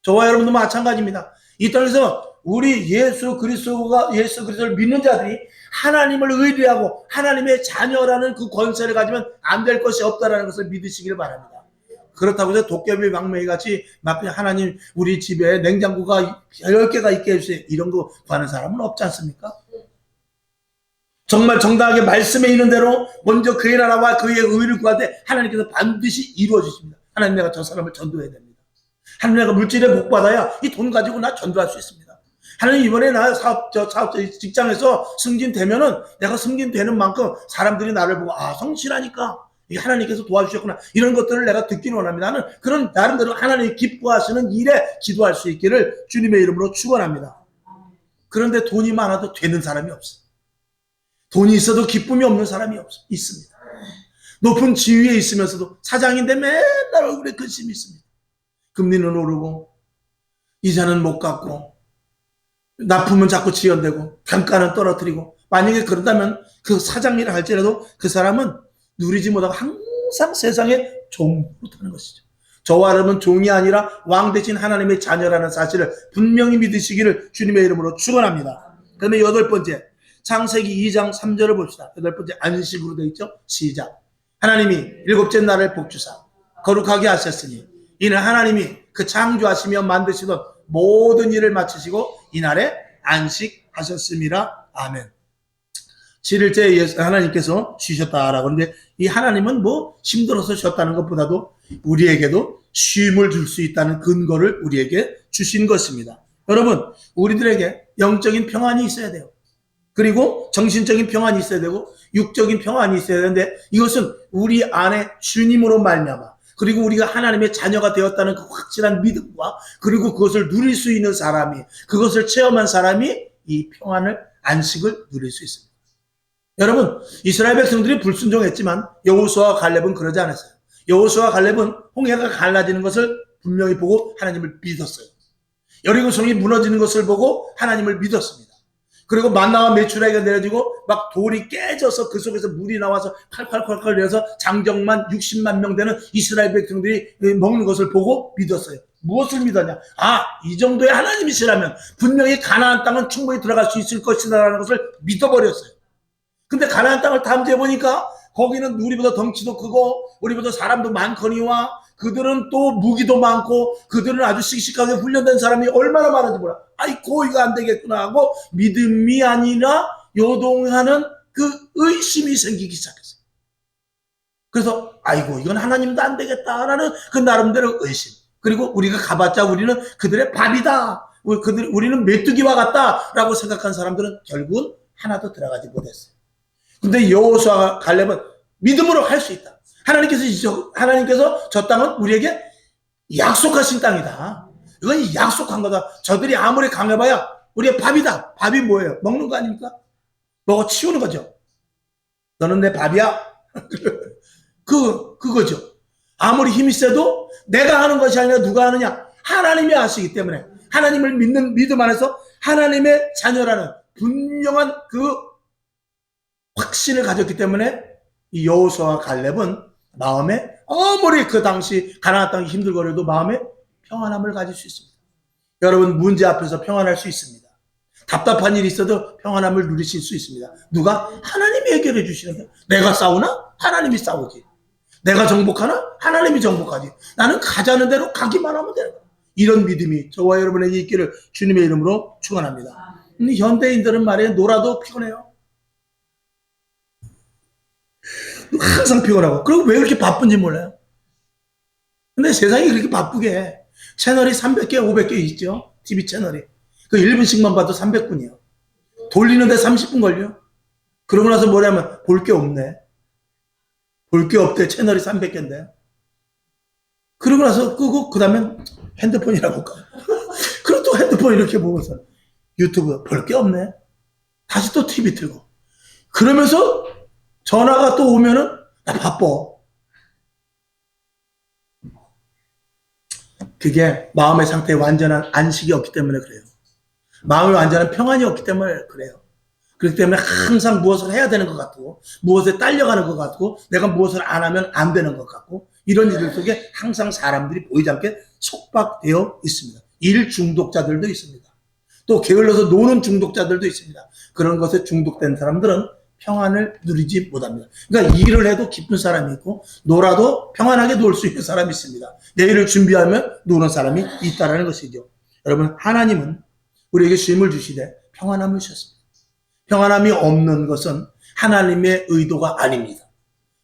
저와 여러분도 마찬가지입니다. 이 땅에서 우리 예수 그리스도를 믿는 자들이 하나님을 의뢰하고 하나님의 자녀라는 그 권세를 가지면 안 될 것이 없다라는 것을 믿으시기를 바랍니다. 그렇다고 해서 도깨비 방맹이 같이 막 하나님 우리 집에 냉장고가 10개가 있게 해주세요. 이런 거 구하는 사람은 없지 않습니까? 정말 정당하게 말씀에 있는 대로 먼저 그의 나라와 그의 의를 구하되 하나님께서 반드시 이루어 주십니다. 하나님 내가 저 사람을 전도해야 됩니다. 하나님 내가 물질에 복 받아야 이 돈 가지고 나 전도할 수 있습니다. 하나님 이번에 나 사업자 직장에서 승진되면은 내가 승진되는 만큼 사람들이 나를 보고 아 성실하니까 하나님께서 도와주셨구나 이런 것들을 내가 듣기를 원합니다. 나는 그런 나름대로 하나님이 기뻐하시는 일에 기도할 수 있기를 주님의 이름으로 축원합니다. 그런데 돈이 많아도 되는 사람이 없어. 돈이 있어도 기쁨이 없는 사람이 있습니다. 높은 지위에 있으면서도 사장인데 맨날 얼굴에 근심이 있습니다. 금리는 오르고 이자는 못 갚고 납품은 자꾸 지연되고 단가는 떨어뜨리고 만약에 그런다면 그 사장일을 할지라도 그 사람은 누리지 못하고 항상 세상에 종으로 타는 것이죠. 저와 여러분 종이 아니라 왕 대신 하나님의 자녀라는 사실을 분명히 믿으시기를 주님의 이름으로 축원합니다. 그다음에 8번째 창세기 2장 3절을 봅시다. 8번째 안식으로 되어 있죠. 시작. 하나님이 7째 날을 복주사 거룩하게 하셨으니 이는 하나님이 그 창조하시며 만드시던 모든 일을 마치시고 이날에 안식하셨습니다. 아멘. 7일째 하나님께서 쉬셨다라고 하는데 이 하나님은 뭐 힘들어서 쉬었다는 것보다도 우리에게도 쉼을 줄 수 있다는 근거를 우리에게 주신 것입니다. 여러분 우리들에게 영적인 평안이 있어야 돼요. 그리고 정신적인 평안이 있어야 되고 육적인 평안이 있어야 되는데 이것은 우리 안에 주님으로 말미암아 그리고 우리가 하나님의 자녀가 되었다는 그 확실한 믿음과 그리고 그것을 누릴 수 있는 사람이 그것을 체험한 사람이 이 평안을 안식을 누릴 수 있습니다. 여러분 이스라엘 백성들이 불순종했지만 여호수아와 갈렙은 그러지 않았어요. 여호수아와 갈렙은 홍해가 갈라지는 것을 분명히 보고 하나님을 믿었어요. 여리고성이 무너지는 것을 보고 하나님을 믿었습니다. 그리고 만나와 메추라기가 내려지고 막 돌이 깨져서 그 속에서 물이 나와서 칼칼칼칼 내려서 장정만 60만 명 되는 이스라엘 백성들이 먹는 것을 보고 믿었어요. 무엇을 믿었냐? 아, 이 정도의 하나님이시라면 분명히 가나안 땅은 충분히 들어갈 수 있을 것이다라는 것을 믿어버렸어요. 근데 가나안 땅을 탐지해 보니까 거기는 우리보다 덩치도 크고 우리보다 사람도 많거니와 그들은 또 무기도 많고 그들은 아주 씩씩하게 훈련된 사람이 얼마나 많은지 몰라. 아이고 이거 안 되겠구나 하고 믿음이 아니라 요동하는 그 의심이 생기기 시작했어요. 그래서 아이고 이건 하나님도 안 되겠다라는 그 나름대로 의심. 그리고 우리가 가봤자 우리는 그들의 밥이다. 우리는 메뚜기와 같다라고 생각한 사람들은 결국은 하나도 들어가지 못했어요. 근데 여호수아와 갈렙은 믿음으로 할 수 있다. 하나님께서 저 땅은 우리에게 약속하신 땅이다. 이건 약속한 거다. 저들이 아무리 강해봐야 우리의 밥이다. 밥이 뭐예요? 먹는 거 아닙니까? 먹어 치우는 거죠. 너는 내 밥이야. 그거죠. 아무리 힘이 세도 내가 하는 것이 아니라 누가 하느냐? 하나님이 하시기 때문에 하나님을 믿는 믿음 안에서 하나님의 자녀라는 분명한 그 확신을 가졌기 때문에 이 여호수아와 갈렙은 마음에 아무리 그 당시 가나안 땅이 힘들거려도 마음에 평안함을 가질 수 있습니다. 여러분 문제 앞에서 평안할 수 있습니다. 답답한 일이 있어도 평안함을 누리실 수 있습니다. 누가? 하나님이 해결해 주시는 거예요. 내가 싸우나? 하나님이 싸우지. 내가 정복하나? 하나님이 정복하지. 나는 가자는 대로 가기만 하면 되는 거예요. 이런 믿음이 저와 여러분에게 있기를 주님의 이름으로 축원합니다. 근데 현대인들은 말이에요. 놀아도 피곤해요. 항상 피곤하고 그리고 왜 이렇게 바쁜지 몰라요. 근데 세상이 그렇게 바쁘게 해. 채널이 300개, 500개 있죠. TV 채널이. 그 1분씩만 봐도 300분이요. 돌리는데 30분 걸려. 그러고 나서 뭐냐면 볼 게 없네. 볼 게 없대. 채널이 300개인데. 그러고 나서 끄고 그 다음엔 핸드폰이라 볼까. 그리고 또 핸드폰 이렇게 보면서 유튜브 볼 게 없네. 다시 또 TV 틀고. 그러면서 전화가 또 오면은 나 바빠. 그게 마음의 상태에 완전한 안식이 없기 때문에 그래요. 마음의 완전한 평안이 없기 때문에 그래요. 그렇기 때문에 항상 무엇을 해야 되는 것 같고, 무엇에 딸려가는 것 같고, 내가 무엇을 안 하면 안 되는 것 같고, 이런 일들 속에 항상 사람들이 보이지 않게 속박되어 있습니다. 일 중독자들도 있습니다. 또 게을러서 노는 중독자들도 있습니다. 그런 것에 중독된 사람들은 평안을 누리지 못합니다. 그러니까 일을 해도 기쁜 사람이 있고, 놀아도 평안하게 놀 수 있는 사람이 있습니다. 내일을 준비하면 노는 사람이 있다는 것이죠. 여러분, 하나님은 우리에게 쉼을 주시되 평안함을 주셨습니다. 평안함이 없는 것은 하나님의 의도가 아닙니다.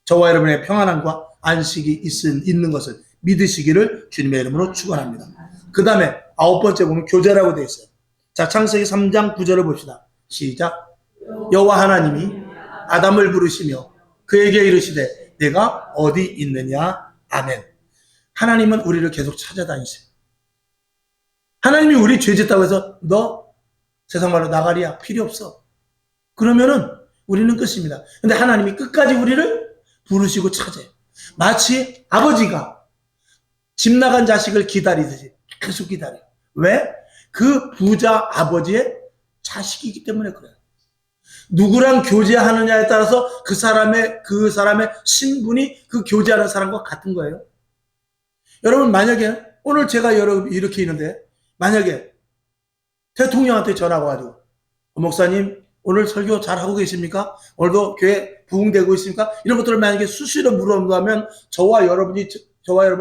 저와 여러분의 평안함과 안식이 있는 것을 믿으시기를 주님의 이름으로 축원합니다. 그 다음에 9번째 보면 교제라고 되어 있어요. 자, 창세기 3장 9절을 봅시다. 시작. 여호와 하나님이 아담을 부르시며 그에게 이르시되 내가 어디 있느냐. 아멘. 하나님은 우리를 계속 찾아다니세요. 하나님이 우리 죄짓다고 해서 너 세상 말로 나가리야 필요 없어. 그러면은 우리는 끝입니다. 근데 하나님이 끝까지 우리를 부르시고 찾아요. 마치 아버지가 집 나간 자식을 기다리듯이 계속 기다려요. 왜? 그 부자 아버지의 자식이기 때문에 그래요. 누구랑 교제하느냐에 따라서 그 사람의 신분이 그 교제하는 사람과 같은 거예요. 여러분, 만약에 오늘 제가 여러분 이렇게 있는데 만약에 대통령한테 전화가 와가지고 목사님 오늘 설교 잘하고 계십니까? 오늘도 교회 부흥되고 있습니까? 이런 것들을 만약에 수시로 물어보면 저와 여러분이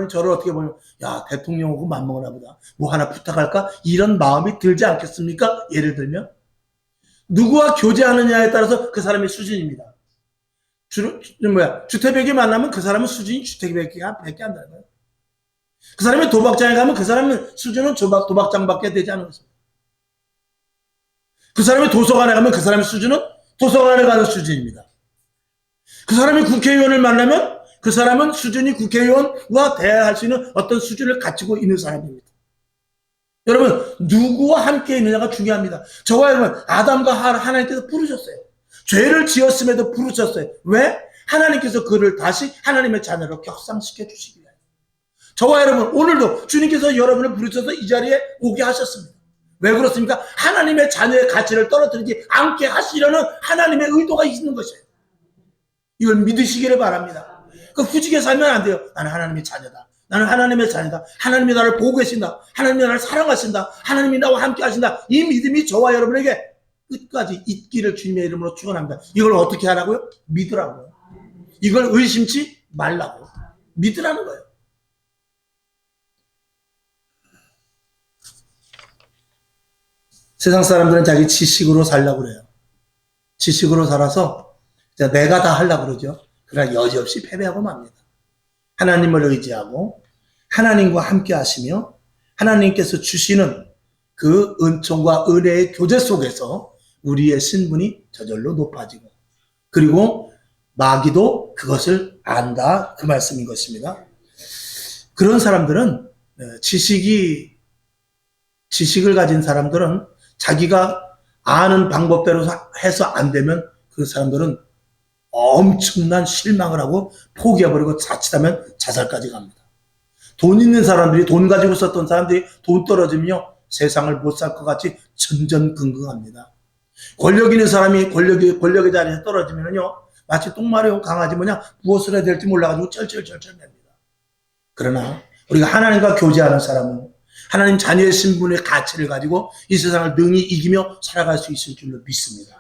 저를 어떻게 보면 야, 대통령하고 맞먹으나 보다. 뭐 하나 부탁할까? 이런 마음이 들지 않겠습니까? 예를 들면 누구와 교제하느냐에 따라서 그 사람의 수준입니다. 주택백이 만나면 그 사람은 수준이 주택백이 밖에 안 되는 거예요. 그 사람이 도박장에 가면 그 사람은 수준은 도박장밖에 되지 않는 것입니다. 그 사람이 도서관에 가면 그 사람의 수준은 도서관에 가는 수준입니다. 그 사람이 국회의원을 만나면 그 사람은 수준이 국회의원과 대화할 수 있는 어떤 수준을 갖추고 있는 사람입니다. 여러분, 누구와 함께 있느냐가 중요합니다. 저와 여러분, 아담과 하나님께서 부르셨어요. 죄를 지었음에도 부르셨어요. 왜? 하나님께서 그를 다시 하나님의 자녀로 격상시켜 주시기 위하여. 저와 여러분, 오늘도 주님께서 여러분을 부르셔서 이 자리에 오게 하셨습니다. 왜 그렇습니까? 하나님의 자녀의 가치를 떨어뜨리지 않게 하시려는 하나님의 의도가 있는 것이에요. 이걸 믿으시기를 바랍니다. 그 후지게 살면 안 돼요. 나는 하나님의 자녀다. 나는 하나님의 자녀다. 하나님이 나를 보고 계신다. 하나님이 나를 사랑하신다. 하나님이 나와 함께 하신다. 이 믿음이 저와 여러분에게 끝까지 있기를 주님의 이름으로 축원합니다. 이걸 어떻게 하라고요? 믿으라고요. 이걸 의심치 말라고. 믿으라는 거예요. 세상 사람들은 자기 지식으로 살려고 그래요. 지식으로 살아서 내가 다 하려고 그러죠. 그러나 여지없이 패배하고 맙니다. 하나님을 의지하고 하나님과 함께 하시며 하나님께서 주시는 그 은총과 은혜의 교제 속에서 우리의 신분이 저절로 높아지고 그리고 마귀도 그것을 안다 그 말씀인 것입니다. 그런 사람들은 지식을 가진 사람들은 자기가 아는 방법대로 해서 안 되면 그 사람들은 엄청난 실망을 하고 포기해버리고 자칫하면 자살까지 갑니다. 돈 있는 사람들이 돈 가지고 썼던 사람들이 돈 떨어지면요 세상을 못 살 것 같이 전전긍긍합니다. 권력 있는 사람이 권력의 자리에서 떨어지면요 마치 똥마려운 강아지 뭐냐 무엇을 해야 될지 몰라가지고 쩔쩔쩔쩔맵니다. 그러나 우리가 하나님과 교제하는 사람은 하나님 자녀의 신분의 가치를 가지고 이 세상을 능히 이기며 살아갈 수 있을 줄로 믿습니다.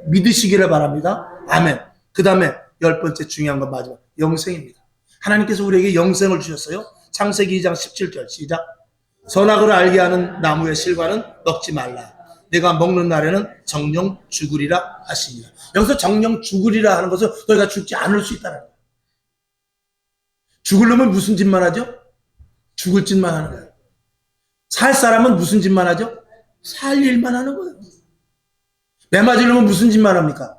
믿으시기를 바랍니다. 아멘. 그 다음에 10번째 중요한 건 마지막 영생입니다. 하나님께서 우리에게 영생을 주셨어요. 창세기 2장 17절 시작. 선악을 알게 하는 나무의 실과는 먹지 말라. 내가 먹는 날에는 정령 죽으리라 하시니라. 여기서 정령 죽으리라 하는 것은 너희가 죽지 않을 수 있다는 거예요. 죽으려면 무슨 짓만 하죠? 죽을 짓만 하는 거예요. 살 사람은 무슨 짓만 하죠? 살 일만 하는 거예요. 매 맞으려면 무슨 짓만 합니까?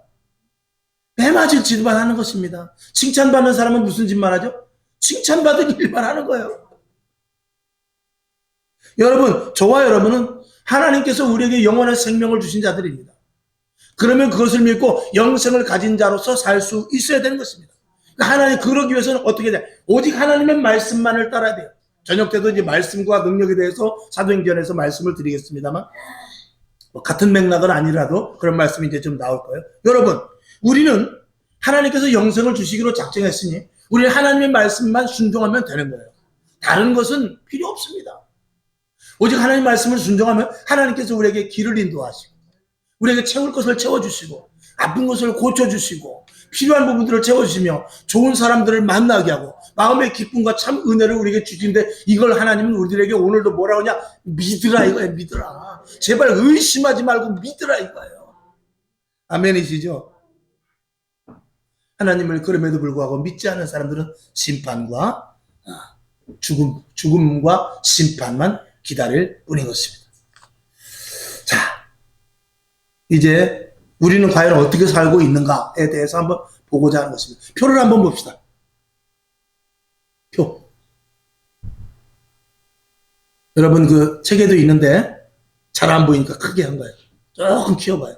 매 맞을 짓만 하는 것입니다. 칭찬받는 사람은 무슨 짓만 하죠? 칭찬받을 일만 하는 거예요. 여러분, 저와 여러분은 하나님께서 우리에게 영원한 생명을 주신 자들입니다. 그러면 그것을 믿고 영생을 가진 자로서 살 수 있어야 되는 것입니다. 하나님, 그러기 위해서는 어떻게 돼요? 오직 하나님의 말씀만을 따라야 돼요. 저녁 때도 이제 말씀과 능력에 대해서 사도행전에서 말씀을 드리겠습니다만, 같은 맥락은 아니라도 그런 말씀이 이제 좀 나올 거예요. 여러분, 우리는 하나님께서 영생을 주시기로 작정했으니 우리는 하나님의 말씀만 순종하면 되는 거예요. 다른 것은 필요 없습니다. 오직 하나님의 말씀을 순종하면 하나님께서 우리에게 길을 인도하시고 우리에게 채울 것을 채워주시고 아픈 것을 고쳐주시고 필요한 부분들을 채워주시며 좋은 사람들을 만나게 하고 마음의 기쁨과 참 은혜를 우리에게 주시는데, 이걸 하나님은 우리들에게 오늘도 뭐라고 하냐? 믿으라 이거예요. 믿으라. 제발 의심하지 말고 믿으라 이거예요. 아멘이시죠? 하나님을 그럼에도 불구하고 믿지 않는 사람들은 심판과 죽음과 심판만 기다릴 뿐인 것입니다. 자, 이제 우리는 과연 어떻게 살고 있는가에 대해서 한번 보고자 하는 것입니다. 표를 한번 봅시다. 표. 여러분 그 책에도 있는데 잘 안 보이니까 크게 한 거예요. 조금 키워봐요.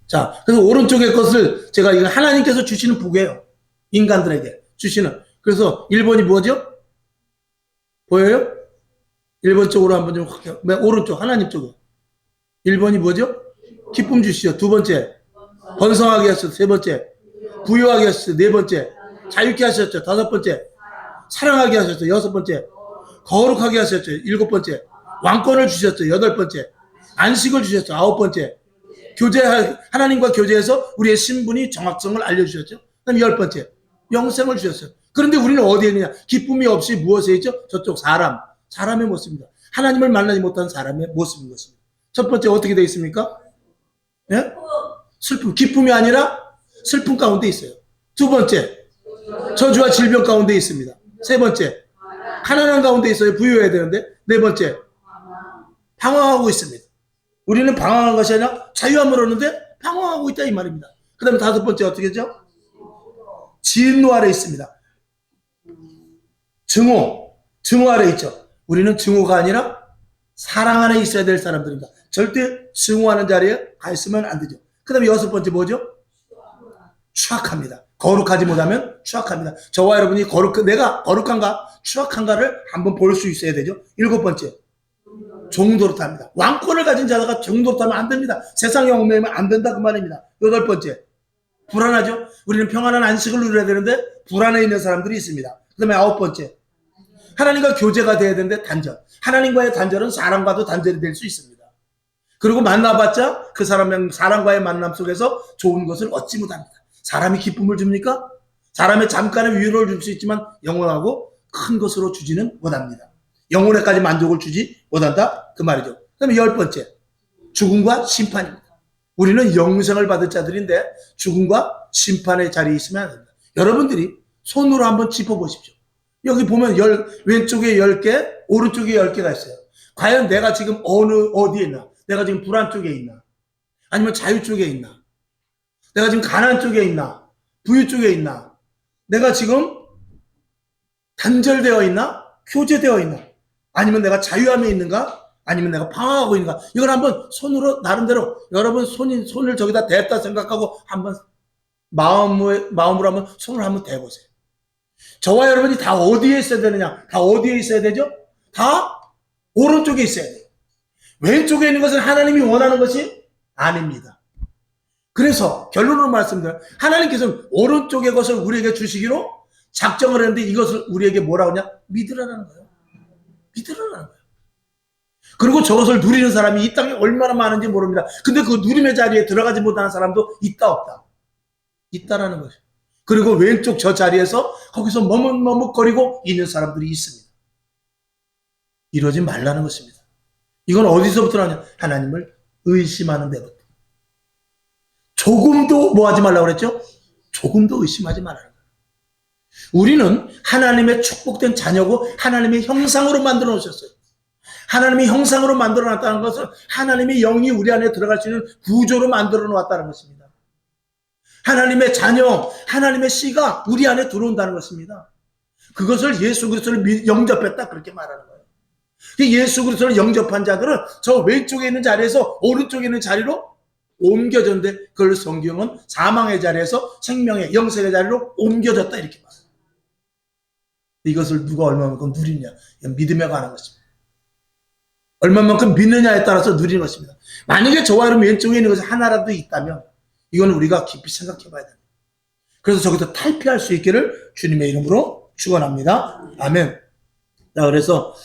자, 그래서 오른쪽의 것을 제가 이거 하나님께서 주시는 복이에요. 인간들에게 주시는. 그래서 1번이 뭐죠? 보여요? 1번 쪽으로 한번 좀 확, 오른쪽 하나님 쪽으로. 1번이 뭐죠? 기쁨 주시죠. 두 번째, 번성하게 하셨죠. 세 번째, 부유하게 하셨죠. 네 번째, 자유케 하셨죠. 다섯 번째, 사랑하게 하셨죠. 여섯 번째, 거룩하게 하셨죠. 일곱 번째, 왕권을 주셨죠. 여덟 번째, 안식을 주셨죠. 아홉 번째, 하나님과 교제해서 우리의 신분이 정확성을 알려주셨죠. 그다음 열 번째, 영생을 주셨어요. 그런데 우리는 어디에 있느냐? 기쁨이 없이 무엇에 있죠? 저쪽 사람의 모습입니다. 하나님을 만나지 못한 사람의 모습인 것입니다. 첫 번째 어떻게 되어 있습니까? 예? 슬픔. 기쁨이 아니라 슬픔 가운데 있어요. 두 번째, 저주와 질병 가운데 있습니다. 세 번째, 가난한 가운데 있어요. 부유해야 되는데. 네 번째, 방황하고 있습니다. 우리는 방황한 것이 아니라 자유함을 얻는데 방황하고 있다 이 말입니다. 그 다음에 다섯 번째 어떻게 하죠? 진노 아래 있습니다. 증오 아래 있죠. 우리는 증오가 아니라 사랑 안에 있어야 될 사람들입니다. 절대 증오하는 자리에 가 있으면 안 되죠. 그 다음에 여섯 번째 뭐죠? 추악합니다. 거룩하지 못하면 추악합니다. 저와 여러분이 내가 거룩한가 추악한가를 한번 볼 수 있어야 되죠. 일곱 번째, 종도릇합니다. 왕권을 가진 자가 종도릇하면 안 됩니다. 세상에 얽매이면 안 된다 그 말입니다. 여덟 번째, 불안하죠. 우리는 평안한 안식을 누려야 되는데 불안해 있는 사람들이 있습니다. 그 다음에 아홉 번째, 하나님과 교제가 돼야 되는데 단절. 하나님과의 단절은 사람과도 단절이 될 수 있습니다. 그리고 만나봤자 그 사람과의 만남 속에서 좋은 것을 얻지 못합니다. 사람이 기쁨을 줍니까? 사람의 잠깐의 위로를 줄 수 있지만 영원하고 큰 것으로 주지는 못합니다. 영혼에까지 만족을 주지 못한다 그 말이죠. 그 다음에 열 번째, 죽음과 심판입니다. 우리는 영생을 받을 자들인데 죽음과 심판의 자리에 있으면 안 됩니다. 여러분들이 손으로 한번 짚어보십시오. 여기 보면 왼쪽에 10개, 오른쪽에 10개가 있어요. 과연 내가 지금 어디에 있나? 내가 지금 불안 쪽에 있나? 아니면 자유 쪽에 있나? 내가 지금 가난 쪽에 있나? 부유 쪽에 있나? 내가 지금 단절되어 있나? 교제되어 있나? 아니면 내가 자유함에 있는가? 아니면 내가 방황하고 있는가? 이걸 한번 손으로 나름대로 여러분 손을 저기다 댔다 생각하고 한번 마음으로 한번 손을 한번 대보세요. 저와 여러분이 다 어디에 있어야 되느냐? 다 어디에 있어야 되죠? 다 오른쪽에 있어야 돼요. 왼쪽에 있는 것은 하나님이 원하는 것이 아닙니다. 그래서 결론으로 말씀드려요. 하나님께서는 오른쪽의 것을 우리에게 주시기로 작정을 했는데 이것을 우리에게 뭐라고 하냐? 믿으라는 거예요. 믿으라는 거예요. 그리고 저것을 누리는 사람이 이 땅에 얼마나 많은지 모릅니다. 근데 그 누림의 자리에 들어가지 못하는 사람도 있다 없다? 있다라는 거죠. 그리고 왼쪽 저 자리에서 거기서 머뭇머뭇거리고 있는 사람들이 있습니다. 이러지 말라는 것입니다. 이건 어디서부터 나냐? 하나님을 의심하는 데부터. 조금도 뭐 하지 말라고 그랬죠? 조금도 의심하지 말라는 거예요. 우리는 하나님의 축복된 자녀고 하나님의 형상으로 만들어 놓으셨어요. 하나님의 형상으로 만들어 놨다는 것은 하나님의 영이 우리 안에 들어갈 수 있는 구조로 만들어 놓았다는 것입니다. 하나님의 자녀, 하나님의 씨가 우리 안에 들어온다는 것입니다. 그것을 예수 그리스도를 영접했다 그렇게 말하는 거예요. 예수 그리스도를 영접한 자들은 저 왼쪽에 있는 자리에서 오른쪽에 있는 자리로 옮겨졌는데 그걸 성경은 사망의 자리에서 생명의 영생의 자리로 옮겨졌다 이렇게 말해요. 이것을 누가 얼마만큼 누리냐, 믿음에 관한 것입니다. 얼마만큼 믿느냐에 따라서 누리는 것입니다. 만약에 저와 여러분 왼쪽에 있는 것이 하나라도 있다면 이건 우리가 깊이 생각해 봐야 됩니다. 그래서 저기서 탈피할 수 있기를 주님의 이름으로 축원합니다. 아멘. 자, 그래서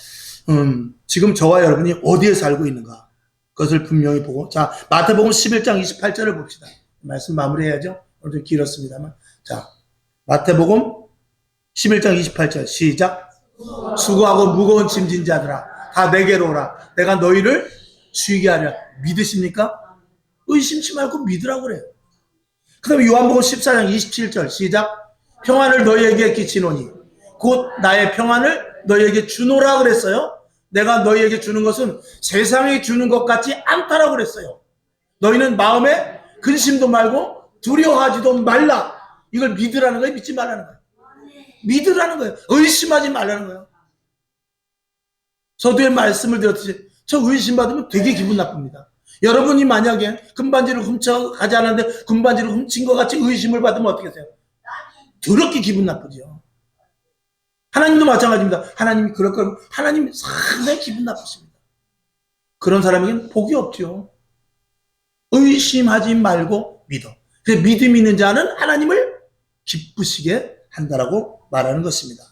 지금 저와 여러분이 어디에 살고 있는가 그것을 분명히 보고, 자, 마태복음 11장 28절을 봅시다. 말씀 마무리해야죠. 오늘 좀 길었습니다만. 자, 마태복음 11장 28절 시작. 수고하고 무거운 짐진 자들아 다 내게로 오라. 내가 너희를 쉬게 하리라. 믿으십니까? 의심치 말고 믿으라고 그래요. 그 다음에 요한복음 14장 27절 시작. 평안을 너희에게 끼치노니 곧 나의 평안을 너희에게 주노라 그랬어요. 내가 너희에게 주는 것은 세상이 주는 것 같지 않다라고 그랬어요. 너희는 마음에 근심도 말고 두려워하지도 말라. 이걸 믿으라는 거예요? 믿지 말라는 거예요? 믿으라는 거예요. 의심하지 말라는 거예요. 서두에 말씀을 드렸듯이 저 의심받으면 되게 기분 나쁩니다. 여러분이 만약에 금반지를 훔쳐가지 않았는데 금반지를 훔친 것 같이 의심을 받으면 어떻게 하세요? 더럽게 기분 나쁘죠. 하나님도 마찬가지입니다. 하나님이 그럴 거면 하나님 상당히 기분 나쁘십니다. 그런 사람에게는 복이 없죠. 의심하지 말고 믿어. 그래서 믿음 있는 자는 하나님을 기쁘시게 한다라고 말하는 것입니다.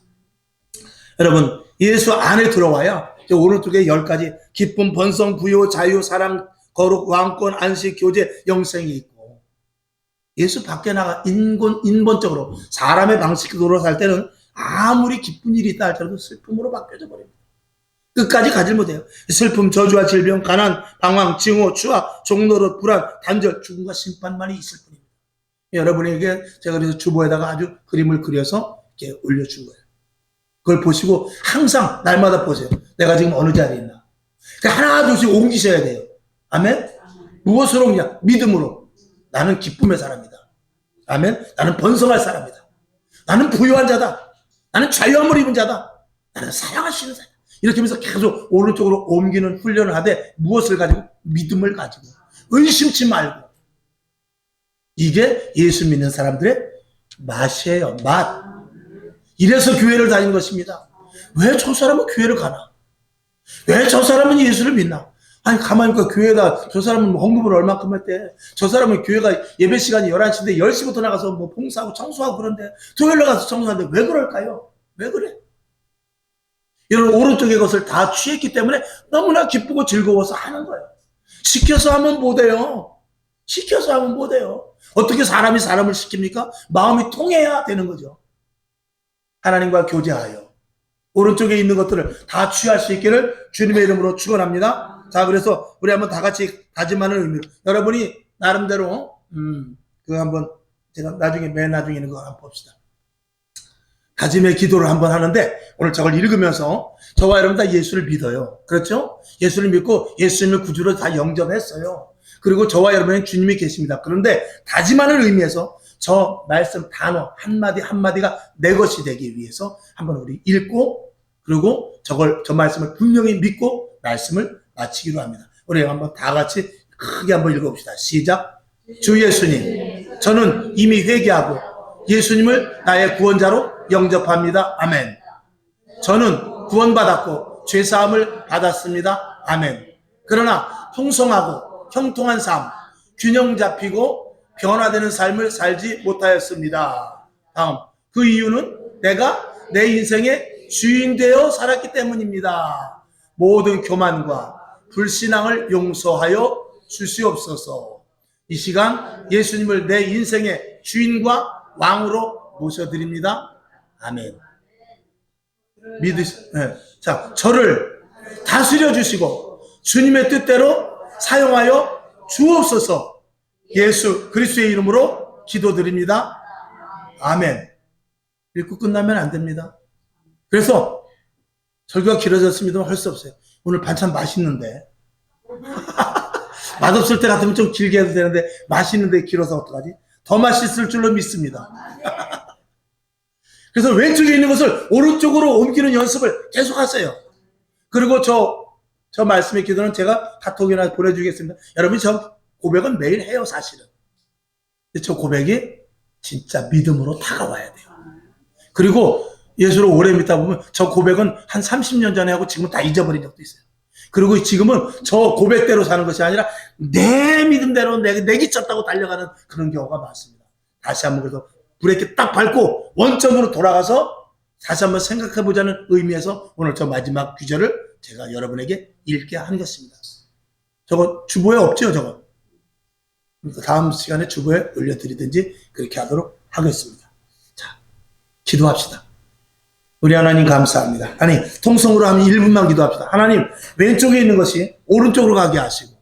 여러분, 예수 안에 들어와야 오른쪽에 10가지 기쁨, 번성, 부요, 자유, 사랑, 거룩, 왕권, 안식, 교제, 영생이 있고, 예수 밖에 나가 인본적으로 사람의 방식으로 살 때는 아무리 기쁜 일이 있다 할지라도 슬픔으로 바뀌어져 버립니다. 끝까지 가질 못해요. 슬픔, 저주와 질병, 가난, 방황, 증오, 추악, 종노릇, 불안, 단절, 죽음과 심판만이 있을 뿐입니다. 여러분에게 제가 그래서 주보에다가 아주 그림을 그려서 이렇게 올려준 거예요. 그걸 보시고 항상 날마다 보세요. 내가 지금 어느 자리에 있나. 하나 둘씩 옮기셔야 돼요. 아멘? 무엇으로 옮기냐? 믿음으로. 나는 기쁨의 사람이다. 아멘? 나는 번성할 사람이다. 나는 부유한 자다. 나는 자유함을 입은 자다. 나는 사랑할 수 있는 사람. 이렇게 하면서 계속 오른쪽으로 옮기는 훈련을 하되 무엇을 가지고? 믿음을 가지고. 의심치 말고. 이게 예수 믿는 사람들의 맛이에요. 맛. 이래서 교회를 다니는 것입니다. 왜 저 사람은 교회를 가나? 왜 저 사람은 예수를 믿나? 아니 가만히 보니까 교회가 저 사람은 헌금을 얼마큼 했대. 저 사람은 교회가 예배 시간이 11시인데 10시부터 나가서 뭐 봉사하고 청소하고 그런데 토요일에 가서 청소하는데 왜 그럴까요? 왜 그래? 이런 오른쪽의 것을 다 취했기 때문에 너무나 기쁘고 즐거워서 하는 거예요. 시켜서 하면 못 해요. 시켜서 하면 못 해요. 어떻게 사람이 사람을 시킵니까? 마음이 통해야 되는 거죠. 하나님과 교제하여 오른쪽에 있는 것들을 다 취할 수 있기를 주님의 이름으로 축원합니다. 자, 그래서 우리 한번 다 같이 다짐하는 의미로 여러분이 나름대로 그거 한번 제가 나중에 맨 나중에 있는 거 한번 봅시다. 다짐의 기도를 한번 하는데 오늘 저걸 읽으면서 저와 여러분 다 예수를 믿어요. 그렇죠? 예수를 믿고 예수님을 구주로 다 영접했어요. 그리고 저와 여러분은 주님이 계십니다. 그런데 다짐하는 의미에서 저 말씀 단어 한마디 한마디가 내 것이 되기 위해서 한번 우리 읽고 그리고 저 말씀을 분명히 믿고 말씀을 마치기로 합니다. 우리 한번 다 같이 크게 한번 읽어봅시다. 시작. 주 예수님, 저는 이미 회개하고 예수님을 나의 구원자로 영접합니다. 아멘. 저는 구원받았고 죄사함을 받았습니다. 아멘. 그러나 풍성하고 형통한 삶, 균형 잡히고 변화되는 삶을 살지 못하였습니다. 다음, 그 이유는 내가 내 인생의 주인 되어 살았기 때문입니다. 모든 교만과 불신앙을 용서하여 주시옵소서. 이 시간 예수님을 내 인생의 주인과 왕으로 모셔드립니다. 아멘. 자, 저를 다스려 주시고 주님의 뜻대로 사용하여 주옵소서. 예수 그리스도의 이름으로 기도드립니다. 아멘. 읽고 끝나면 안 됩니다. 그래서 설교가 길어졌습니다만 할 수 없어요. 오늘 반찬 맛있는데 맛없을 때 같으면 좀 길게 해도 되는데 맛있는데 길어서 어떡하지? 더 맛있을 줄로 믿습니다. 그래서 왼쪽에 있는 것을 오른쪽으로 옮기는 연습을 계속 하세요. 그리고 저 말씀의 기도는 제가 카톡이나 보내주겠습니다. 여러분 저 고백은 매일 해요 사실은. 근데 저 고백이 진짜 믿음으로 다가와야 돼요. 그리고 예수를 오래 믿다 보면 저 고백은 한 30년 전에 하고 지금은 다 잊어버린 적도 있어요. 그리고 지금은 저 고백대로 사는 것이 아니라 내 믿음대로 내기 쳤다고 달려가는 그런 경우가 많습니다. 다시 한번 그래서 브레이크 딱 밟고 원점으로 돌아가서 다시 한번 생각해보자는 의미에서 오늘 저 마지막 구절을 제가 여러분에게 읽게 하는 것입니다. 저거 주보에 없죠, 저거. 다음 시간에 주보에 올려드리든지 그렇게 하도록 하겠습니다. 자, 기도합시다. 우리 하나님 감사합니다. 아니, 통성으로 하면 1분만 기도합시다. 하나님, 왼쪽에 있는 것이 오른쪽으로 가게 하시고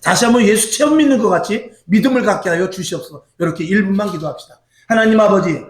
다시 한번 예수 체험 믿는 것 같이 믿음을 갖게 하여 주시옵소서. 이렇게 1분만 기도합시다. 하나님 아버지,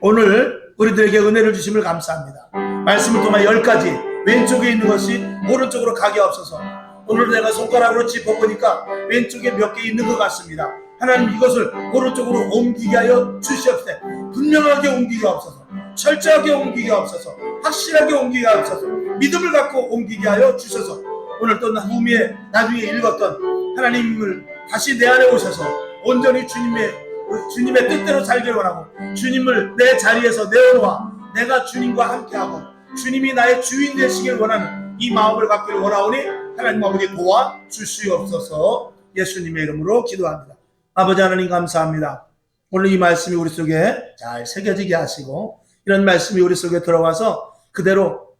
오늘 우리들에게 은혜를 주심을 감사합니다. 말씀을 통해 10가지 왼쪽에 있는 것이 오른쪽으로 가게 없어서 오늘 내가 손가락으로 짚어보니까 왼쪽에 몇 개 있는 것 같습니다. 하나님 이것을 오른쪽으로 옮기게 하여 주시옵소서. 분명하게 옮기게 없어서, 철저하게 옮기게 없어서, 확실하게 옮기게 없어서, 믿음을 갖고 옮기게 하여 주셔서 오늘 또 후미에 나중에 읽었던 하나님을 다시 내 안에 오셔서 온전히 주님의 뜻대로 살길 원하고 주님을 내 자리에서 내어놓아 내가 주님과 함께하고 주님이 나의 주인 되시길 원하는 이 마음을 갖기를 원하오니 하나님 아버지 도와주시옵소서. 예수님의 이름으로 기도합니다. 아버지 하나님 감사합니다. 오늘 이 말씀이 우리 속에 잘 새겨지게 하시고 이런 말씀이 우리 속에 들어와서 그대로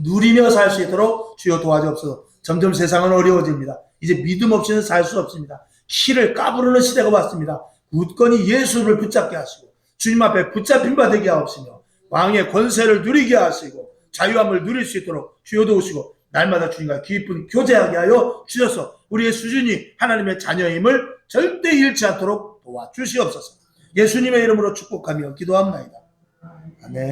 누리며 살 수 있도록 주여 도와주옵소서. 점점 세상은 어려워집니다. 이제 믿음 없이는 살 수 없습니다. 키를 까부르는 시대가 왔습니다. 굳건히 예수를 붙잡게 하시고 주님 앞에 붙잡힌 바 되게 하옵시며 왕의 권세를 누리게 하시고 자유함을 누릴 수 있도록 주여 도우시고 날마다 주님과 깊은 교제하게 하여 주셔서 우리의 수준이 하나님의 자녀임을 절대 잃지 않도록 도와주시옵소서. 예수님의 이름으로 축복하며 기도합니다. 아멘.